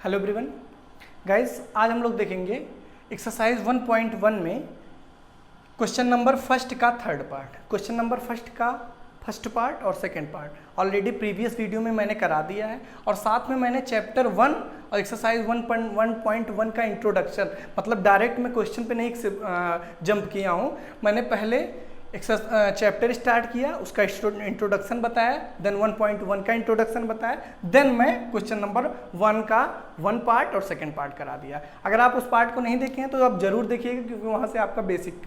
Hello everyone guys, आज हम लोग देखेंगे एक्सरसाइज 1.1 में क्वेश्चन नंबर फर्स्ट का third part, question number first का फर्स्ट पार्ट और second part already previous video में मैंने करा दिया है और साथ में मैंने चैप्टर 1 और एक्सरसाइज 1.1 का इंट्रोडक्शन, मतलब डायरेक्ट मैं क्वेश्चन पे नहीं जंप किया हूँ। मैंने पहले चैप्टर स्टार्ट किया, उसका इंट्रोडक्शन बताया, देन 1.1 का इंट्रोडक्शन बताया, देन मैं क्वेश्चन नंबर 1 का 1 पार्ट और सेकंड पार्ट करा दिया। अगर आप उस पार्ट को नहीं देखे हैं तो आप जरूर देखिएगा, क्योंकि वहाँ से आपका बेसिक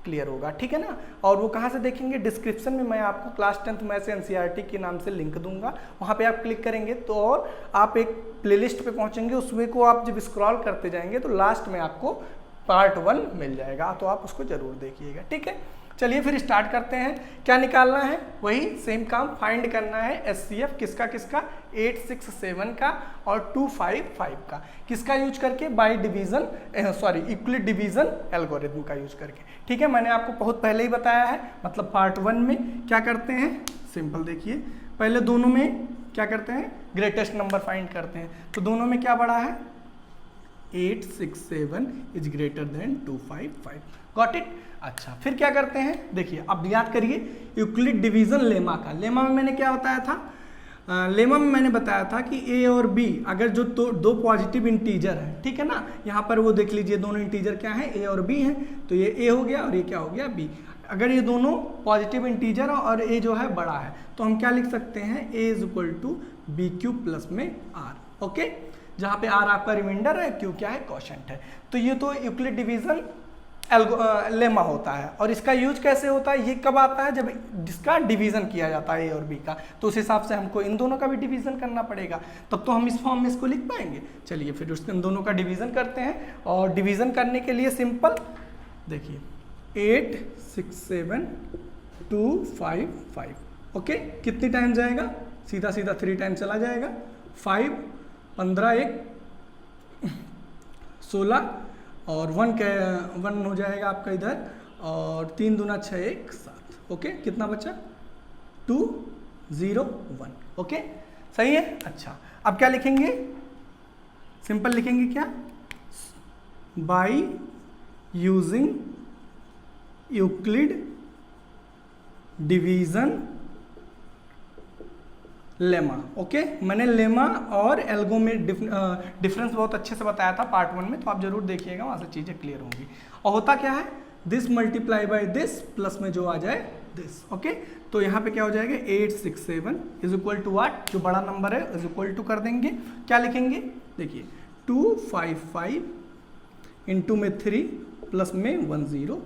क्लियर होगा, ठीक है ना। और वो कहाँ से देखेंगे? डिस्क्रिप्शन में मैं आपको क्लास 10th मैथ्स एनसीईआरटी के नाम से लिंक दूंगा, वहाँ पे आप क्लिक करेंगे तो और आप एक प्लेलिस्ट पे पहुँचेंगे। उसमें को आप जब स्क्रॉल करते जाएंगे तो लास्ट में आपको पार्ट 1 मिल जाएगा, तो आप उसको जरूर देखिएगा, ठीक है। चलिए फिर स्टार्ट करते हैं। क्या निकालना है? वही सेम काम, फाइंड करना है एचसीएफ किसका किसका, 867 का और 255 का। किसका यूज करके? By division Euclid division algorithm का यूज करके, ठीक है। मैंने आपको बहुत पहले ही बताया है, मतलब पार्ट 1 में क्या करते हैं, सिंपल देखिए, पहले दोनों में क्या करते हैं, ग्रेटेस्ट नंबर फाइंड करते हैं। तो दोनों में क्या बड़ा है? 867 is greater then 255। Got it? अच्छा, फिर क्या करते हैं, देखिए अब याद करिए यूक्लिड डिवीजन लेमा का। लेमा में मैंने क्या बताया था? लेमा में मैंने बताया था कि ए और बी अगर जो दो पॉजिटिव इंटीजर है, ठीक है ना, यहाँ पर वो देख लीजिए दोनों इंटीजर क्या है, ए और बी हैं, तो ये ए हो गया और ये क्या हो गया, बी। अगर ये दोनों पॉजिटिव इंटीजर और ए जो है बड़ा है तो हम क्या लिख सकते हैं, A is equal to B Q plus में आर। ओके, जहाँ पे आर आपका रिमाइंडर है, क्यू क्या है, क्वोशंट है। तो ये तो यूक्लिड डिवीजन लेमा होता है। और इसका यूज कैसे होता है, ये कब आता है, जब जिसका डिवीजन किया जाता है ए और बी का, तो उस हिसाब से हमको इन दोनों का भी डिवीजन करना पड़ेगा, तब तो हम इस फॉर्म में इसको लिख पाएंगे। चलिए फिर इन दोनों का डिवीजन करते हैं। और डिवीजन करने के लिए सिंपल देखिए 867 255, ओके, कितनी टाइम जाएगा, सीधा सीधा 3 टाइम चला जाएगा, 5 15 1 16 और 1 हो जाएगा आपका इधर, और 3 दूना 6 1 7। ओके, कितना बचा, 201। ओके, सही है। अच्छा, अब क्या लिखेंगे, सिंपल लिखेंगे क्या, by using Euclid division lemma. Okay, मैंने लेमा और एल्गो में डिफरेंस बहुत अच्छे से बताया था पार्ट 1 में, तो आप जरूर देखिएगा, वहाँ से चीज़ें क्लियर होंगी। और होता क्या है, this multiply by this plus में जो आ जाए दिस। ओके, तो यहाँ पे क्या हो जाएगा, 867 इज इक्वल टू व्हाट, जो बड़ा नंबर है इज इक्वल टू कर देंगे, क्या लिखेंगे, देखिए 255 इंटू में 3 प्लस में 102।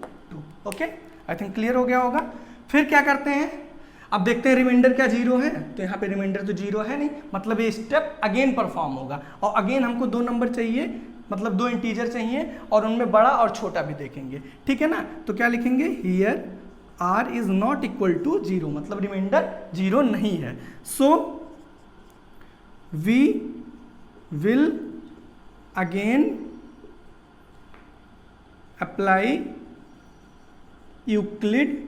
ओके, आई थिंक क्लियर हो गया होगा। फिर क्या करते हैं, अब देखते हैं रिमाइंडर क्या 0 है, तो यहाँ पे रिमाइंडर तो 0 है नहीं, मतलब ये स्टेप अगेन परफॉर्म होगा। और अगेन हमको 2 नंबर चाहिए, मतलब 2 इंटीजर चाहिए, और उनमें बड़ा और छोटा भी देखेंगे, ठीक है ना। तो क्या लिखेंगे, here r is not equal to 0, मतलब रिमाइंडर 0 नहीं है। So we will again apply Euclid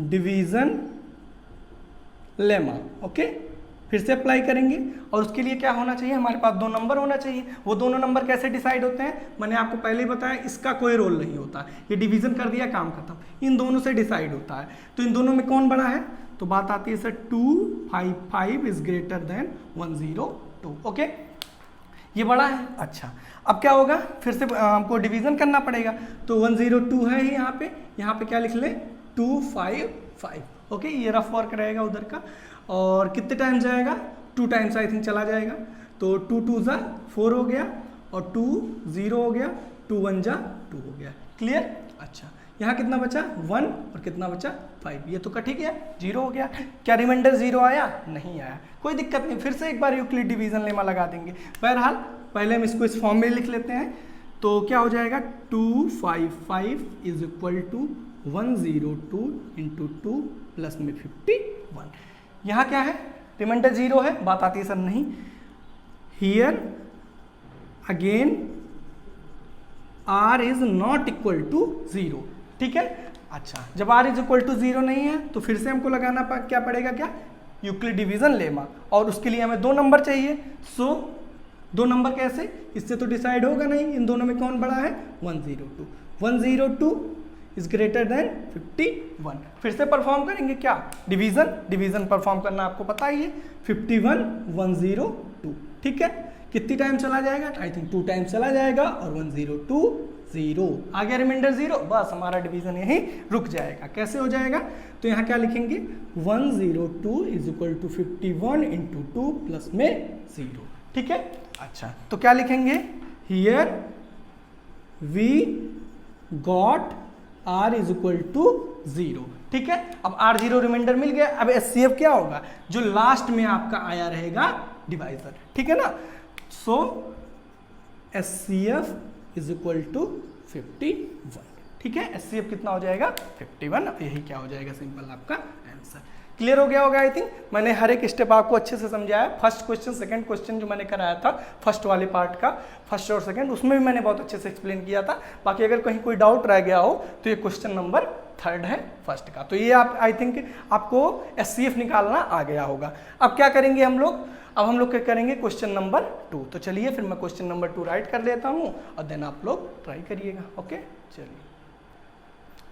division lemma. Okay, फिर से अप्लाई करेंगे, और उसके लिए क्या होना चाहिए, हमारे पास 2 नंबर होना चाहिए। वो दोनों नंबर कैसे डिसाइड होते हैं, मैंने आपको पहले ही बताया, इसका कोई रोल नहीं होता, ये डिवीजन कर दिया, काम खत्म, इन दोनों से डिसाइड होता है। तो इन दोनों में कौन बड़ा है, तो बात आती है sir 255 is greater then 102। Okay, ये बड़ा है। अच्छा, अब क्या होगा, फिर से हमको डिवीजन करना पड़ेगा, तो 102 है ही यहाँ पे क्या लिख ले, 255। ओके, ये रफ वर्क रहेगा उधर का। और कितने टाइम जाएगा, 2 टाइम्स आई थिंक चला जाएगा, तो 2 2 जा 4 हो गया, और 2 0 हो गया, 2 1 जा 2 हो गया। क्लियर? अच्छा, यहाँ कितना बचा, 1, और कितना बचा, 5। ये तो ठीक है, 0 हो गया। क्या रिमाइंडर 0 आया? नहीं आया, कोई दिक्कत नहीं, फिर से एक बार यूक्लिड डिवीजन लेमा लगा देंगे। बहरहाल पहले हम इसको इस फॉर्म में लिख लेते हैं, तो क्या हो जाएगा, 255 is equal to 102 into 2 plus में 51। यहाँ क्या है, रिमाइंडर 0 है, बात आती है सर नहीं, here again r is not equal to 0, ठीक है। अच्छा, जब आर इज इक्वल टू 0 नहीं है तो फिर से हमको लगाना क्या पड़ेगा, क्या, यूक्लिड डिवीजन लेमा, और उसके लिए हमें 2 नंबर चाहिए। सो दो नंबर कैसे, इससे तो डिसाइड होगा नहीं, इन दोनों में कौन बड़ा है, 102। 102 इज ग्रेटर देन 51। फिर से परफॉर्म करेंगे क्या, डिवीजन, डिवीजन परफॉर्म करना आपको पता ही है। 51 102, ठीक है, कितनी टाइम चला जाएगा, आई थिंक 2 टाइम चला जाएगा, और 102 0 आ गया, रिमाइंडर 0, बस हमारा डिवीजन यहीं रुक जाएगा। कैसे हो जाएगा, तो यहाँ क्या लिखेंगे, 102 is equal to 51 into 2 plus में 0, ठीक है। अच्छा, तो क्या लिखेंगे, here we got r is equal to 0, ठीक है। अब r0 रिमाइंडर मिल गया। अब HCF क्या होगा, जो लास्ट में आपका आया रहेगा डिवाइजर, ठीक है ना। सो HCF इज इक्वल टू 51, ठीक है। HCF कितना हो जाएगा, 51। यही क्या हो जाएगा, सिंपल आपका आंसर। क्लियर हो गया होगा आई थिंक। मैंने हर एक स्टेप आपको अच्छे से समझाया। फर्स्ट क्वेश्चन, सेकंड क्वेश्चन जो मैंने कराया था फर्स्ट वाले पार्ट का, फर्स्ट और सेकंड, उसमें भी मैंने बहुत अच्छे से एक्सप्लेन किया था। बाकी अगर कहीं कोई डाउट रह गया हो तो ये क्वेश्चन नंबर 3 है फर्स्ट का। तो ये आप आई थिंक आपको HCF निकालना आ गया होगा। अब क्या करेंगे हम लोग, अब हम लोग क्या करेंगे, क्वेश्चन नंबर 2। तो चलिए फिर मैं क्वेश्चन नंबर 2 राइट कर लेता हूँ और देन आप लोग ट्राई करिएगा। ओके,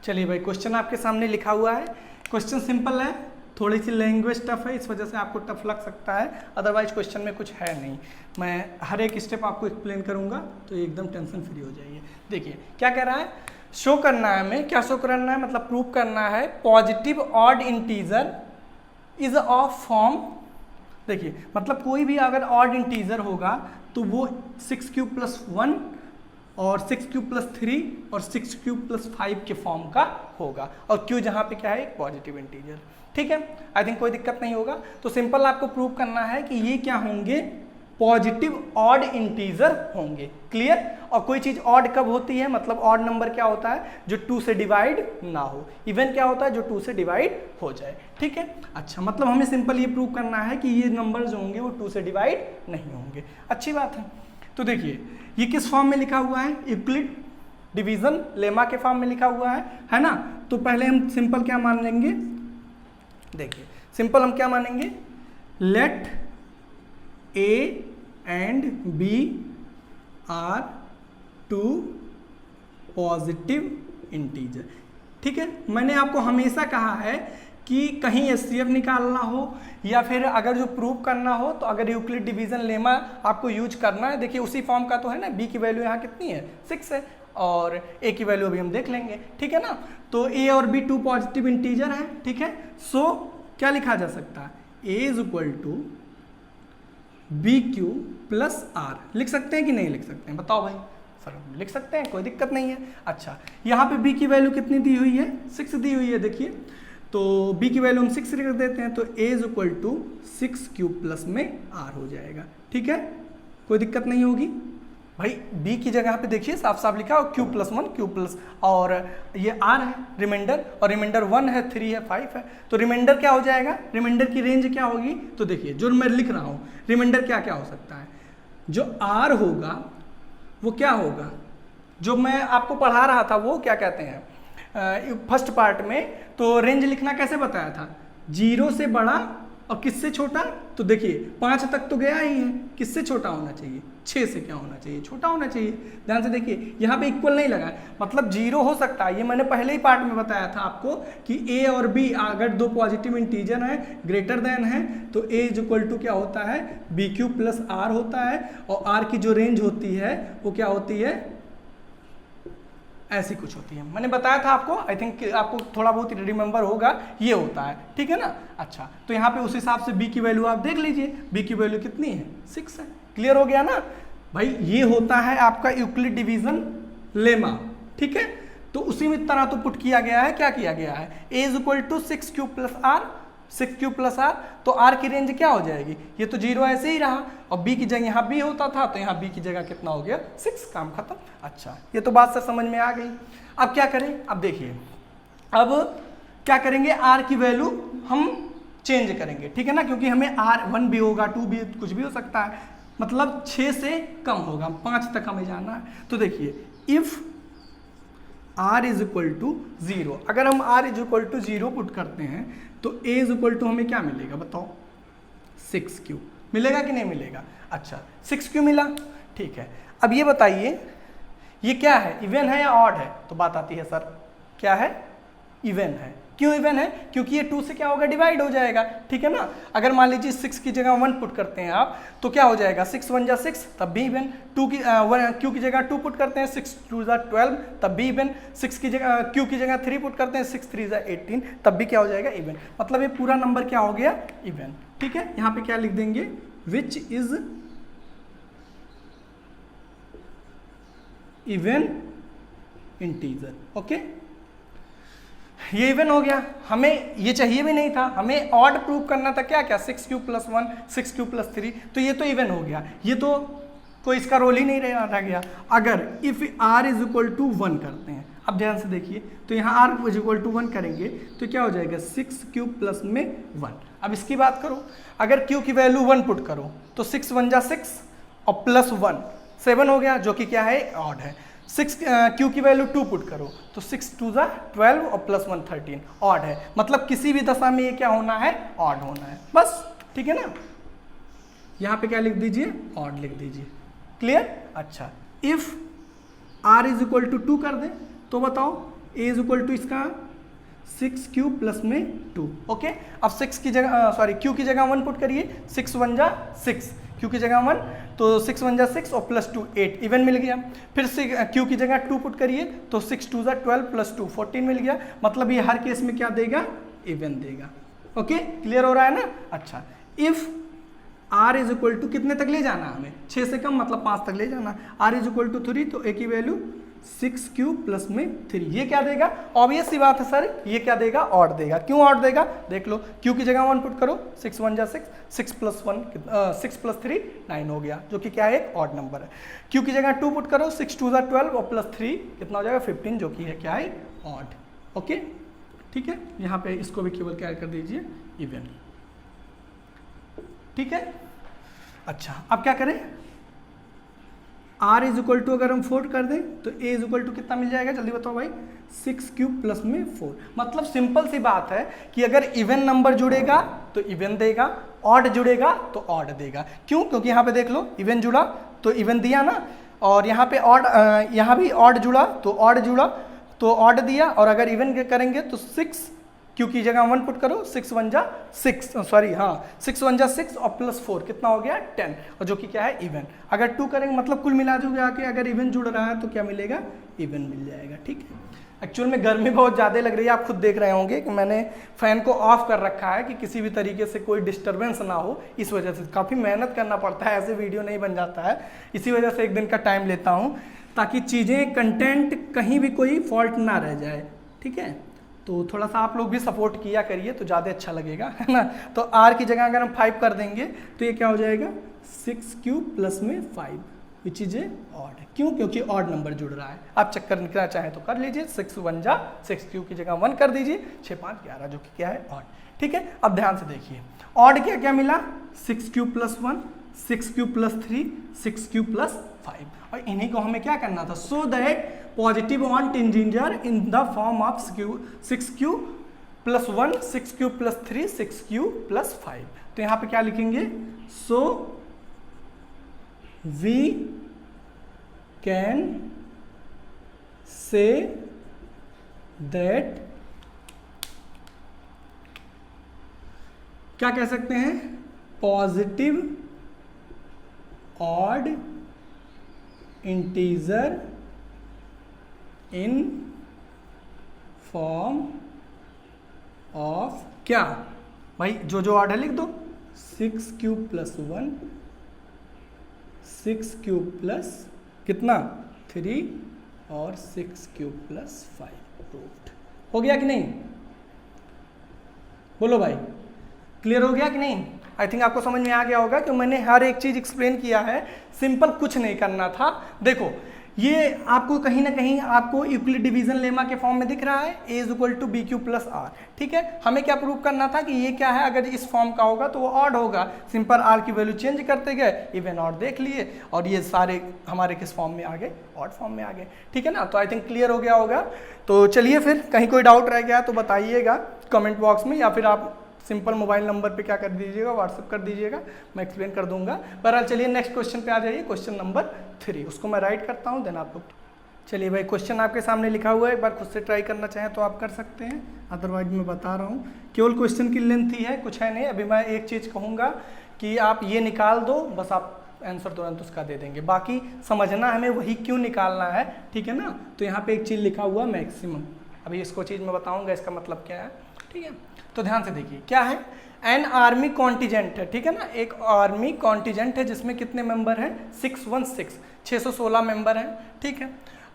चलिए भाई, क्वेश्चन आपके सामने लिखा हुआ है। क्वेश्चन सिंपल है, थोड़ी सी लैंग्वेज टफ है, इस वजह से आपको टफ लग सकता है, अदरवाइज क्वेश्चन में कुछ है नहीं। मैं हर एक स्टेप आपको एक्सप्लेन करूंगा तो एकदम टेंशन फ्री हो जाइए। देखिए क्या कह रहा है, शो करना है हमें, क्या शो करना है, मतलब प्रूव करना है positive odd integer is of form. देखिए मतलब कोई भी अगर ऑड इंटीजर होगा तो वो 6³ + 1 और 6³ + 3 और 6³ + 5 के फॉर्म का होगा, और क्यू जहाँ पे क्या है, एक पॉजिटिव इंटीजर, ठीक है। आई थिंक कोई दिक्कत नहीं होगा। तो सिंपल आपको प्रूव करना है कि ये क्या होंगे, पॉजिटिव ऑड इंटीजर होंगे। क्लियर। और कोई चीज ऑड कब होती है, मतलब ऑड नंबर क्या होता है, जो 2 से डिवाइड ना हो। इवन क्या होता है, जो 2 से डिवाइड हो जाए, ठीक है। अच्छा, मतलब हमें सिंपल ये प्रूव करना है कि ये नंबर जो होंगे वो 2 से डिवाइड नहीं होंगे। अच्छी बात है। तो देखिए ये किस फॉर्म में लिखा हुआ है, यूक्लिड डिवीजन लेमा के फॉर्म में लिखा हुआ है ना। तो पहले हम सिंपल क्या मान लेंगे, देखिए सिंपल हम क्या मानेंगे, let A and B are 2 positive integer, ठीक है। मैंने आपको हमेशा कहा है कि कहीं HCF निकालना हो या फिर अगर जो प्रूव करना हो तो अगर यूक्लिड डिवीजन लेमा आपको यूज करना है। देखिए उसी फॉर्म का तो है ना, B की वैल्यू यहाँ कितनी है, 6 है, और A की वैल्यू अभी हम देख लेंगे, ठीक है ना। तो A और B 2 पॉजिटिव इंटीजर है, ठीक है। सो क्या लिखा जा सकता है, A is equal to BQ + R। लिख सकते हैं कि नहीं लिख सकते हैं, बताओ भाई। सर लिख सकते हैं, कोई दिक्कत नहीं है। अच्छा, यहाँ पे B की वैल्यू कितनी दी हुई है, 6 दी हुई है। देखिए तो B की वैल्यू हम 6 लिख देते हैं, तो A इज इक्वल टू 6³ में R हो जाएगा, ठीक है, कोई दिक्कत नहीं होगी भाई। B की जगह पे देखिए साफ साफ लिखा हो Q+1 Q+, और ये R है रिमाइंडर, और रिमाइंडर 1 है, 3 है, 5 है। तो रिमाइंडर क्या हो जाएगा, रिमाइंडर की रेंज क्या होगी, तो देखिए जो मैं लिख रहा हूँ रिमाइंडर क्या क्या हो सकता है, जो R होगा वो क्या होगा, जो मैं आपको पढ़ा रहा था वो क्या कहते हैं फर्स्ट पार्ट में, तो रेंज लिखना कैसे बताया था, 0 से बड़ा और किससे छोटा। तो देखिए 5 तक तो गया ही है, किससे छोटा होना चाहिए, 6 से क्या होना चाहिए, छोटा होना चाहिए। ध्यान से देखिए यहाँ पे इक्वल नहीं लगा है, मतलब 0 हो सकता है। ये मैंने पहले ही पार्ट में बताया था आपको कि A और B अगर 2 पॉजिटिव इंटीजर हैं, ग्रेटर देन है, तो A इज इक्वल टू क्या होता है, BQ + R होता है, और R की जो रेंज होती है वो क्या होती है, ऐसी कुछ होती है। मैंने बताया था आपको, आई थिंक आपको थोड़ा बहुत रिमेंबर होगा, ये होता है, ठीक है ना। अच्छा, तो यहाँ पे उस हिसाब से B की वैल्यू आप देख लीजिए, B की वैल्यू कितनी है, 6 है। क्लियर हो गया ना भाई। ये होता है आपका यूक्लिड डिवीजन लेमा, ठीक है। तो उसी में तरह तो पुट किया गया है, क्या किया गया है, A is equal to 6³ + R, 6³ + R, तो R की रेंज क्या हो जाएगी, ये तो 0 ऐसे ही रहा, और B की जगह यहाँ B होता था, तो यहाँ B की जगह कितना हो गया, 6, काम खत्म। अच्छा, ये तो बात सर समझ में आ गई। अब क्या करें, अब देखिए अब क्या करेंगे, R की वैल्यू हम चेंज करेंगे, ठीक है ना, क्योंकि हमें R 1 भी होगा, 2 भी, कुछ भी हो सकता है, मतलब 6 से कम होगा, 5 तक हमें जाना है। तो देखिए if R is equal to 0, अगर हम R is equal to 0 put करते हैं तो A इज इक्वल टू हमें क्या मिलेगा बताओ, 6Q। मिलेगा कि नहीं मिलेगा? अच्छा 6 क्यों मिला? ठीक है, अब ये बताइए ये क्या है, इवन है या ऑड है? तो बात आती है सर क्या है, इवन है। क्यों इवन है? क्योंकि ये 2 से क्या होगा, डिवाइड हो जाएगा, ठीक है ना। अगर मान लीजिए 6 की जगह 1 पुट करते हैं आप तो क्या हो जाएगा, 6 1 जा 6 तब भी इवन, क्यू की जगह 2 पुट करते हैं 6 2 जा 12 तब भी इवन, 6 की जगह क्यू की जगह 3 पुट करते हैं 6 3 जा 18 तब भी क्या हो जाएगा, इवन। मतलब ये पूरा नंबर क्या हो गया, इवन। ठीक है, यहाँ पे क्या लिख देंगे, which is even integer. Okay, ये इवन हो गया, हमें ये चाहिए भी नहीं था, हमें ऑड प्रूव करना था। क्या क्या, 6 क्यू प्लस 1 6 क्यू प्लस 3, तो ये तो इवन हो गया, ये तो कोई इसका रोल ही नहीं रह गया। अगर if r is equal to 1 करते हैं, अब ध्यान से देखिए, तो यहाँ r इज इक्वल टू 1 करेंगे तो क्या हो जाएगा, 6 क्यू प्लस में 1। अब इसकी बात करो, अगर q की वैल्यू 1 पुट करो तो 6 1 जा 6 और प्लस 1 7 हो गया, जो कि क्या है, ऑड है। 6 क्यू की वैल्यू 2 पुट करो तो 6 2 जा 12 और प्लस 1 13, ऑड है। मतलब किसी भी दशा में ये क्या होना है, ऑड होना है, बस। ठीक है ना, यहाँ पे क्या लिख दीजिए, ऑड लिख दीजिए। क्लियर? अच्छा, if r is equal to 2 कर दें तो बताओ a इज इक्वल टू इसका 6 क्यू प्लस में 2। ओके, अब 6 की जगह सॉरी क्यू की जगह 1 पुट करिए, 6 1 जा 6, क्यू की जगह 1 तो 6 1 जा 6 और प्लस 2 8, इवन मिल गया। फिर से क्यू की जगह 2 पुट करिए तो 6 2 जा 12 प्लस 2 14 मिल गया। मतलब ये हर केस में क्या देगा, इवन देगा। ओके, क्लियर हो रहा है ना। अच्छा, if r is equal to कितने तक ले जाना हमें, 6 से कम मतलब 5 तक ले जाना। r इज इक्वल टू 3 तो a की वैल्यू 6 क्यू प्लस में 3, ये क्या देगा, ऑब्वियस सी बात है सर, ये क्या देगा, ऑड देगा। क्यों ऑड देगा, देख लो, क्यू की जगह 1 पुट करो, 6 1 जा 6, 6 प्लस 3 9 हो गया, जो कि क्या है, एक ऑड नंबर है। क्यू की जगह 2 पुट करो, 6 2 जा 12 और प्लस 3 कितना हो जाएगा, 15, जो कि है क्या है, ऑड। ओके, ठीक है, यहाँ पे इसको भी केवल क्या कर दीजिए, इवन। ठीक है, अच्छा, अब क्या करें, r इज इक्वल टू अगर हम 4 कर दें तो a इज इक्वल टू कितना मिल जाएगा, जल्दी बताओ भाई, 6 क्यूब प्लस में 4। मतलब सिंपल सी बात है कि अगर इवन नंबर जुड़ेगा तो इवन देगा, ऑड जुड़ेगा तो ऑड देगा। क्यों? क्योंकि यहाँ पे देख लो, इवन जुड़ा तो इवन दिया ना, और यहाँ पे ऑड, यहाँ भी ऑड जुड़ा तो ऑड जुड़ा तो ऑड दिया, और अगर इवन करेंगे तो 6 क्यू की जगह 1 पुट करो, 6 1 जा 6 सॉरी हाँ 6 1 जा 6 और प्लस 4 कितना हो गया, 10, और जो कि क्या है, इवन। अगर 2 करेंगे मतलब कुल मिला जुल के अगर इवन जुड़ रहा है तो क्या मिलेगा, इवन मिल जाएगा। ठीक है, एक्चुअल में गर्मी बहुत ज़्यादा लग रही है, आप खुद देख रहे होंगे कि मैंने फ़ैन को ऑफ कर रखा है कि किसी भी तरीके से कोई डिस्टर्बेंस ना हो। इस वजह से काफ़ी मेहनत करना पड़ता है, ऐसे वीडियो नहीं बन जाता है, इसी वजह से एक दिन का टाइम लेता हूँ ताकि चीज़ें, कंटेंट कहीं भी कोई फॉल्ट ना रह जाए। ठीक है, तो थोड़ा सा आप लोग भी सपोर्ट किया करिए तो ज़्यादा अच्छा लगेगा, है ना। तो r की जगह अगर हम 5 कर देंगे तो ये क्या हो जाएगा, 6 क्यूब प्लस में 5, विच इज ए ऑड। क्यों? क्योंकि ऑड नंबर जुड़ रहा है। आप चक्कर निकलना चाहें तो कर लीजिए, 6 1 जा 6, क्यू की जगह 1 कर दीजिए, 6 5 11, जो कि क्या है, ऑड। ठीक है, अब ध्यान से देखिए, ऑड क्या क्या मिला, 6 q plus 1, 6 q plus 3, 6 q plus 5, और इन्हीं को हमें क्या करना था, so that positive on integer in the form of 6 q plus 1, 6 q plus 3, 6 q plus 5। तो यहाँ पे क्या लिखेंगे, so we can say that, क्या कह सकते हैं, positive odd integer in form of क्या भाई, जो ऑर्डर लिख दो, 6 क्यूब प्लस 1, 6 क्यूब प्लस कितना 3 और 6 क्यूब प्लस 5 रूट। हो गया कि नहीं, बोलो भाई, क्लियर हो गया कि नहीं। आई थिंक आपको समझ में आ गया होगा कि मैंने हर एक चीज एक्सप्लेन किया है, सिंपल कुछ नहीं करना था। देखो, ये आपको कहीं ना कहीं आपको यूक्लिड डिवीजन लेमा के फॉर्म में दिख रहा है, a is equal to B Q plus r. ठीक है, हमें क्या प्रूव करना था कि ये क्या है, अगर इस फॉर्म का होगा तो वो ऑड होगा। सिंपल r की वैल्यू चेंज करते गए, इवन ऑड देख लिए, और ये सारे हमारे किस फॉर्म में आ गए, ऑड फॉर्म में आ गए। ठीक है ना, तो आई थिंक क्लियर हो गया होगा। तो चलिए फिर, कहीं कोई डाउट रह गया तो बताइएगा कमेंट बॉक्स में, या फिर आप सिंपल मोबाइल नंबर पे क्या कर दीजिएगा, व्हाट्सएप कर दीजिएगा, मैं एक्सप्लेन कर दूंगा। बहरहाल चलिए नेक्स्ट क्वेश्चन पे आ जाइए, क्वेश्चन नंबर 3, उसको मैं राइट करता हूँ, देन आप लोग। चलिए भाई, क्वेश्चन आपके सामने लिखा हुआ है, एक बार खुद से ट्राई करना चाहें तो आप कर सकते हैं, अदरवाइज मैं बता रहा हूँ। केवल क्वेश्चन की लेंथ ही है, कुछ है नहीं। अभी मैं एक चीज़ कहूँगा कि आप ये निकाल दो, बस आप आंसर तुरंत उसका दे देंगे, बाकी समझना हमें वही क्यों निकालना है, ठीक है ना। तो यहाँ पे एक चीज़ लिखा हुआ मैक्सिमम, अभी इसको चीज़ मैं बताऊँगा इसका मतलब क्या है, ठीक है। तो ध्यान से देखिए क्या है, एन आर्मी कॉन्टीजेंट है, ठीक है ना, एक आर्मी कॉन्टीजेंट है जिसमें कितने मेंबर हैं, 616, 616 मेंबर हैं, ठीक है।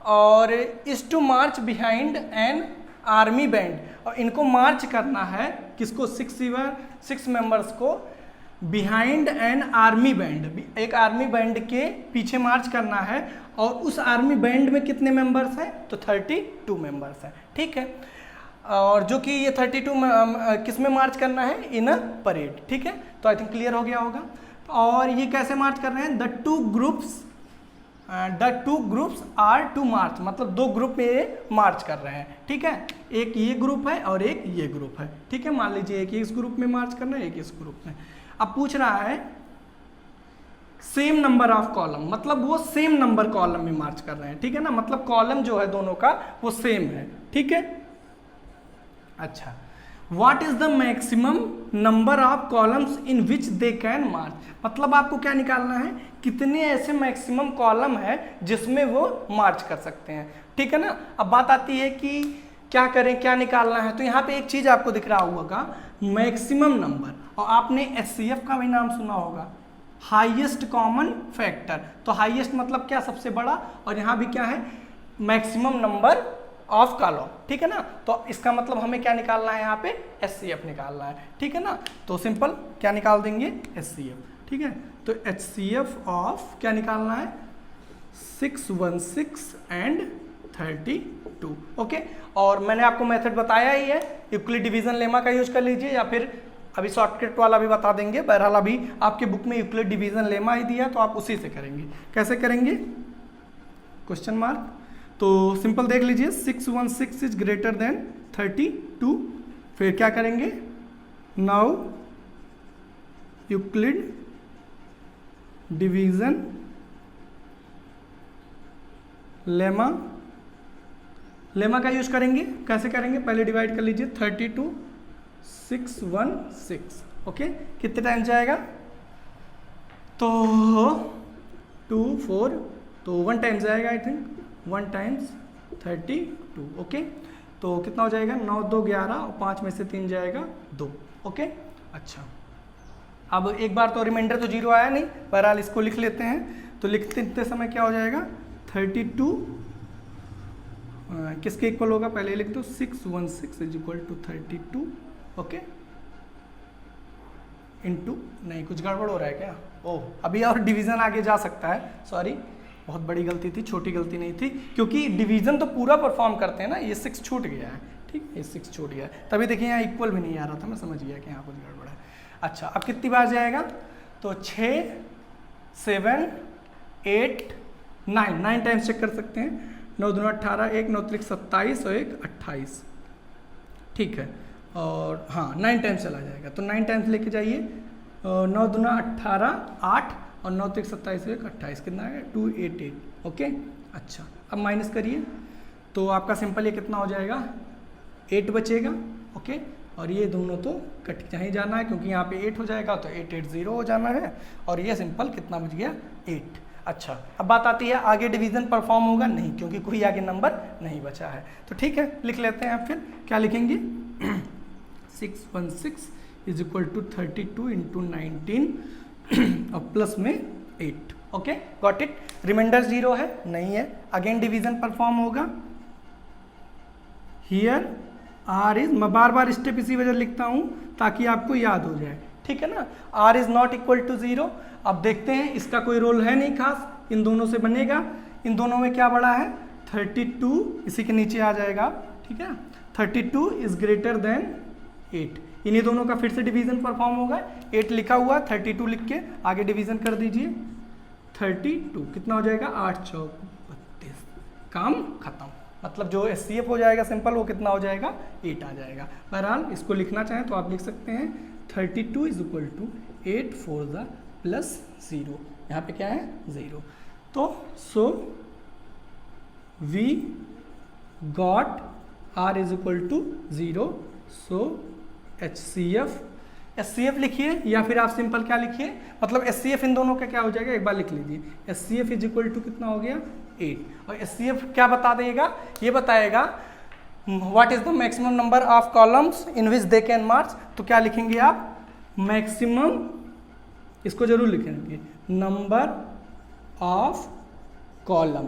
और is to march behind an army band, और इनको मार्च करना है किसको, 6 मेंबर्स को बिहाइंड एन आर्मी बैंड, एक आर्मी बैंड के पीछे मार्च करना है, और उस आर्मी बैंड में कितने मेंबर्स हैं, तो 32 मेंबर्स हैं, ठीक है। और जो कि ये 32 किस में मार्च करना है, इन अ परेड, ठीक है। तो आई थिंक क्लियर हो गया होगा। और ये कैसे मार्च कर रहे हैं, the two groups are to march, मतलब 2 ग्रुप में ये मार्च कर रहे हैं, ठीक है। एक ये ग्रुप है और एक ये ग्रुप है, ठीक है। मान लीजिए एक इस ग्रुप में मार्च करना है, एक इस ग्रुप में। अब पूछ रहा है सेम नंबर ऑफ कॉलम, मतलब वो सेम नंबर कॉलम में मार्च कर रहे हैं, ठीक है ना, मतलब कॉलम जो है दोनों का वो सेम है, ठीक है। अच्छा, what is the maximum number of columns in which they can march, मतलब आपको क्या निकालना है, कितने ऐसे मैक्सिमम कॉलम है जिसमें वो मार्च कर सकते हैं, ठीक है ना। अब बात आती है कि क्या करें, क्या निकालना है, तो यहाँ पे एक चीज आपको दिख रहा होगा, मैक्सिमम नंबर, और आपने HCF का भी नाम सुना होगा, हाईएस्ट कॉमन फैक्टर। तो हाईएस्ट मतलब क्या, सबसे बड़ा, और यहाँ भी क्या है, मैक्सिमम नंबर ऑफ कॉलम, ठीक है ना। तो इसका मतलब हमें क्या निकालना है, यहाँ पे HCF निकालना है, ठीक है ना। तो सिंपल क्या निकाल देंगे, HCF, ठीक है। तो HCF ऑफ क्या निकालना है, 616 एंड 32, ओके। और मैंने आपको मेथड बताया ही है, यूक्लिड डिवीजन लेमा का यूज कर लीजिए, या फिर अभी शॉर्टकट वाला भी बता देंगे। बहरहाल अभी आपके बुक में यूक्लिड डिवीजन लेमा ही दिया, तो आप उसी से करेंगे। कैसे करेंगे, क्वेश्चन मार्क। तो सिंपल देख लीजिए, 616 इज ग्रेटर देन 32, फिर क्या करेंगे, now Euclid division lemma, lemma का यूज करेंगे। कैसे करेंगे, पहले डिवाइड कर लीजिए, 32 616, ओके। कितने टाइम जाएगा, तो 2 4, तो 1 टाइम जाएगा, आई थिंक 1 टाइम्स 32, ओके। तो कितना हो जाएगा, 9 2 11, और 5 में से 3 जाएगा 2, ओके। अच्छा, अब एक बार तो रिमाइंडर तो 0 आया नहीं, बहरहाल इसको लिख लेते हैं। तो लिखते समय क्या हो जाएगा, 32 किसके इक्वल होगा, पहले लिख दो, 616 is equal to 32, okay, into, नहीं कुछ गड़बड़ हो रहा है क्या, ओह अभी और डिवीजन आगे जा सकता है, सॉरी बहुत बड़ी गलती थी, छोटी गलती नहीं थी, क्योंकि डिवीजन तो पूरा परफॉर्म करते हैं ना, ये 6 छूट गया है, ठीक, ये 6 छूट गया है, तभी देखिए यहाँ इक्वल भी नहीं आ रहा था, मैं समझ गया कि यहाँ कुछ गड़बड़ है। अच्छा, अब कितनी बार जाएगा, तो 6 7 8 9 टाइम्स चेक कर सकते हैं, 9 दूना 18, 1 9 त्रिक 27 और 1 28, ठीक है। और हाँ 9 टाइम्स चला जाएगा, तो 9 टाइम्स लेके जाइए, 9 दूना 18 8 और 9 त्रिक 27 1 28, कितना आएगा 288, ओके। अच्छा, अब माइनस करिए, तो आपका सिंपल ये कितना हो जाएगा, 8 बचेगा, ओके। और ये दोनों तो कट कहीं जाना है, क्योंकि यहाँ पे 8 हो जाएगा, तो 880 हो जाना है, और ये सिंपल कितना बच गया, 8। अच्छा, अब बात आती है आगे डिवीजन परफॉर्म होगा नहीं, क्योंकि कोई आगे नंबर नहीं बचा है, तो ठीक है लिख लेते हैं। फिर क्या लिखेंगे, 616 इज इक्वल टू 32 इंटू 19 और प्लस में 8, ओके, गॉट इट। रिमाइंडर 0 है, नहीं है, अगेन डिवीजन परफॉर्म होगा। हियर आर इज, मैं बार बार स्टेप इसी वजह लिखता हूँ ताकि आपको याद हो जाए, ठीक है ना। R is not equal to 0। अब देखते हैं, इसका कोई रोल है नहीं खास, इन दोनों से बनेगा, इन दोनों में क्या बड़ा है, 32, इसी के नीचे आ जाएगा, ठीक है। 32 इज ग्रेटर देन 8, इन्हीं दोनों का फिर से डिवीजन परफॉर्म होगा। 8 लिखा हुआ, 32 लिख के आगे डिवीजन कर दीजिए, 32 कितना हो जाएगा, 8 चौक 32, काम खत्म, मतलब जो HCF हो जाएगा सिंपल वो कितना हो जाएगा 8 आ जाएगा। बहरहाल इसको लिखना चाहें तो आप लिख सकते हैं 32 इज इक्वल टू 8 4 ज़ा प्लस 0, यहाँ पे क्या है 0। तो so we got R is equal to 0। So HCF लिखिए या फिर आप सिंपल क्या लिखिए, मतलब HCF इन दोनों का क्या हो जाएगा एक बार लिख लीजिए। HCF इज इक्वल टू कितना हो गया 8, और HCF क्या बता देगा, ये बताएगा what is the maximum number of columns in which they can march. तो क्या लिखेंगे आप, मैक्सिमम, इसको जरूर लिखेंगे, नंबर ऑफ कॉलम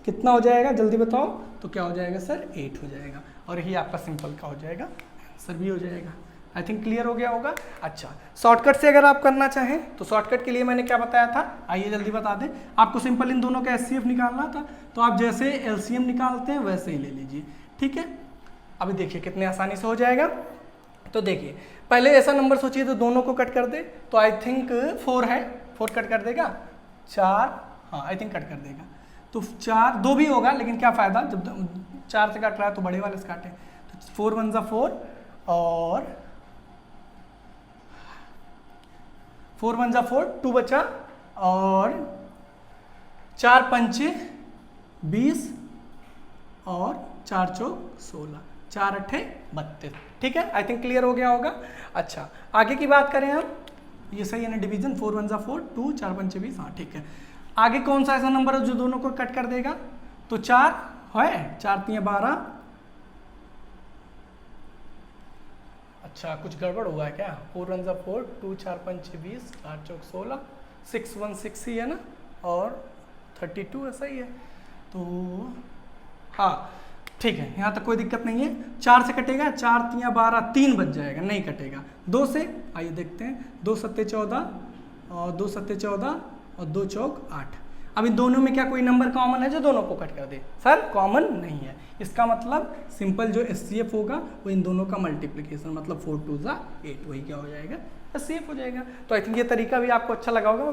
कितना हो जाएगा जल्दी बताओ। तो क्या हो जाएगा सर 8 हो जाएगा, और यही आपका सिंपल का हो जाएगा, आंसर भी हो जाएगा। आई थिंक क्लियर हो गया होगा। अच्छा, शॉर्टकट से अगर आप करना चाहें तो शॉर्टकट के लिए मैंने क्या बताया था, आइए जल्दी बता दें आपको। सिंपल इन दोनों का HCF निकालना था, तो आप जैसे LCM निकालते हैं वैसे ही ले लीजिए, ठीक है। अभी देखिए कितने आसानी से हो जाएगा। तो देखिए पहले ऐसा नंबर सोचिए तो दोनों को कट कर दे, तो आई थिंक 4 है, 4 कट कर देगा, 4, हाँ आई थिंक कट कर देगा। तो 4, 2 भी होगा लेकिन क्या फ़ायदा, जब 4 से काट रहा है तो बड़े वाले से काटें। तो 4 1 ज़ा 4 और 4 1 ज़ा 4, 2 बचा, और 4 पंचे 20 और 4 चौक 16, 4 अट्ठे 32, ठीक है। आई थिंक क्लियर हो गया होगा। अच्छा आगे की बात करें हम, ये सही है ना डिवीजन, 4 1 ज़ा 4, 2 4 पंचे 20, हाँ ठीक है। आगे कौन सा ऐसा नंबर है जो दोनों को कट कर देगा, तो 4 है, 4 3 12। अच्छा कुछ गड़बड़ हुआ है क्या, 4 1 ज़ा 4, 2 4 पंचे 20, 4 चौक 16, 6 1 6 ही है ना, और 32 ऐसा ही है। तो हाँ ठीक है, यहाँ तक कोई दिक्कत नहीं है। 4 से कटेगा, 4 3 12, 3 बच जाएगा, नहीं कटेगा। 2 से आइए देखते हैं, 2 7 14 और 2 7 14 और 2 चौक 8। अब इन दोनों में क्या कोई नंबर कॉमन है जो दोनों को कट कर दे, सर कॉमन नहीं है। इसका मतलब सिंपल जो HCF होगा वो इन दोनों का मल्टीप्लिकेशन, मतलब 4 2 ज़ा 8, वही क्या हो जाएगा HCF हो जाएगा। तो आई थिंक ये तरीका भी आपको अच्छा लगा होगा। मैं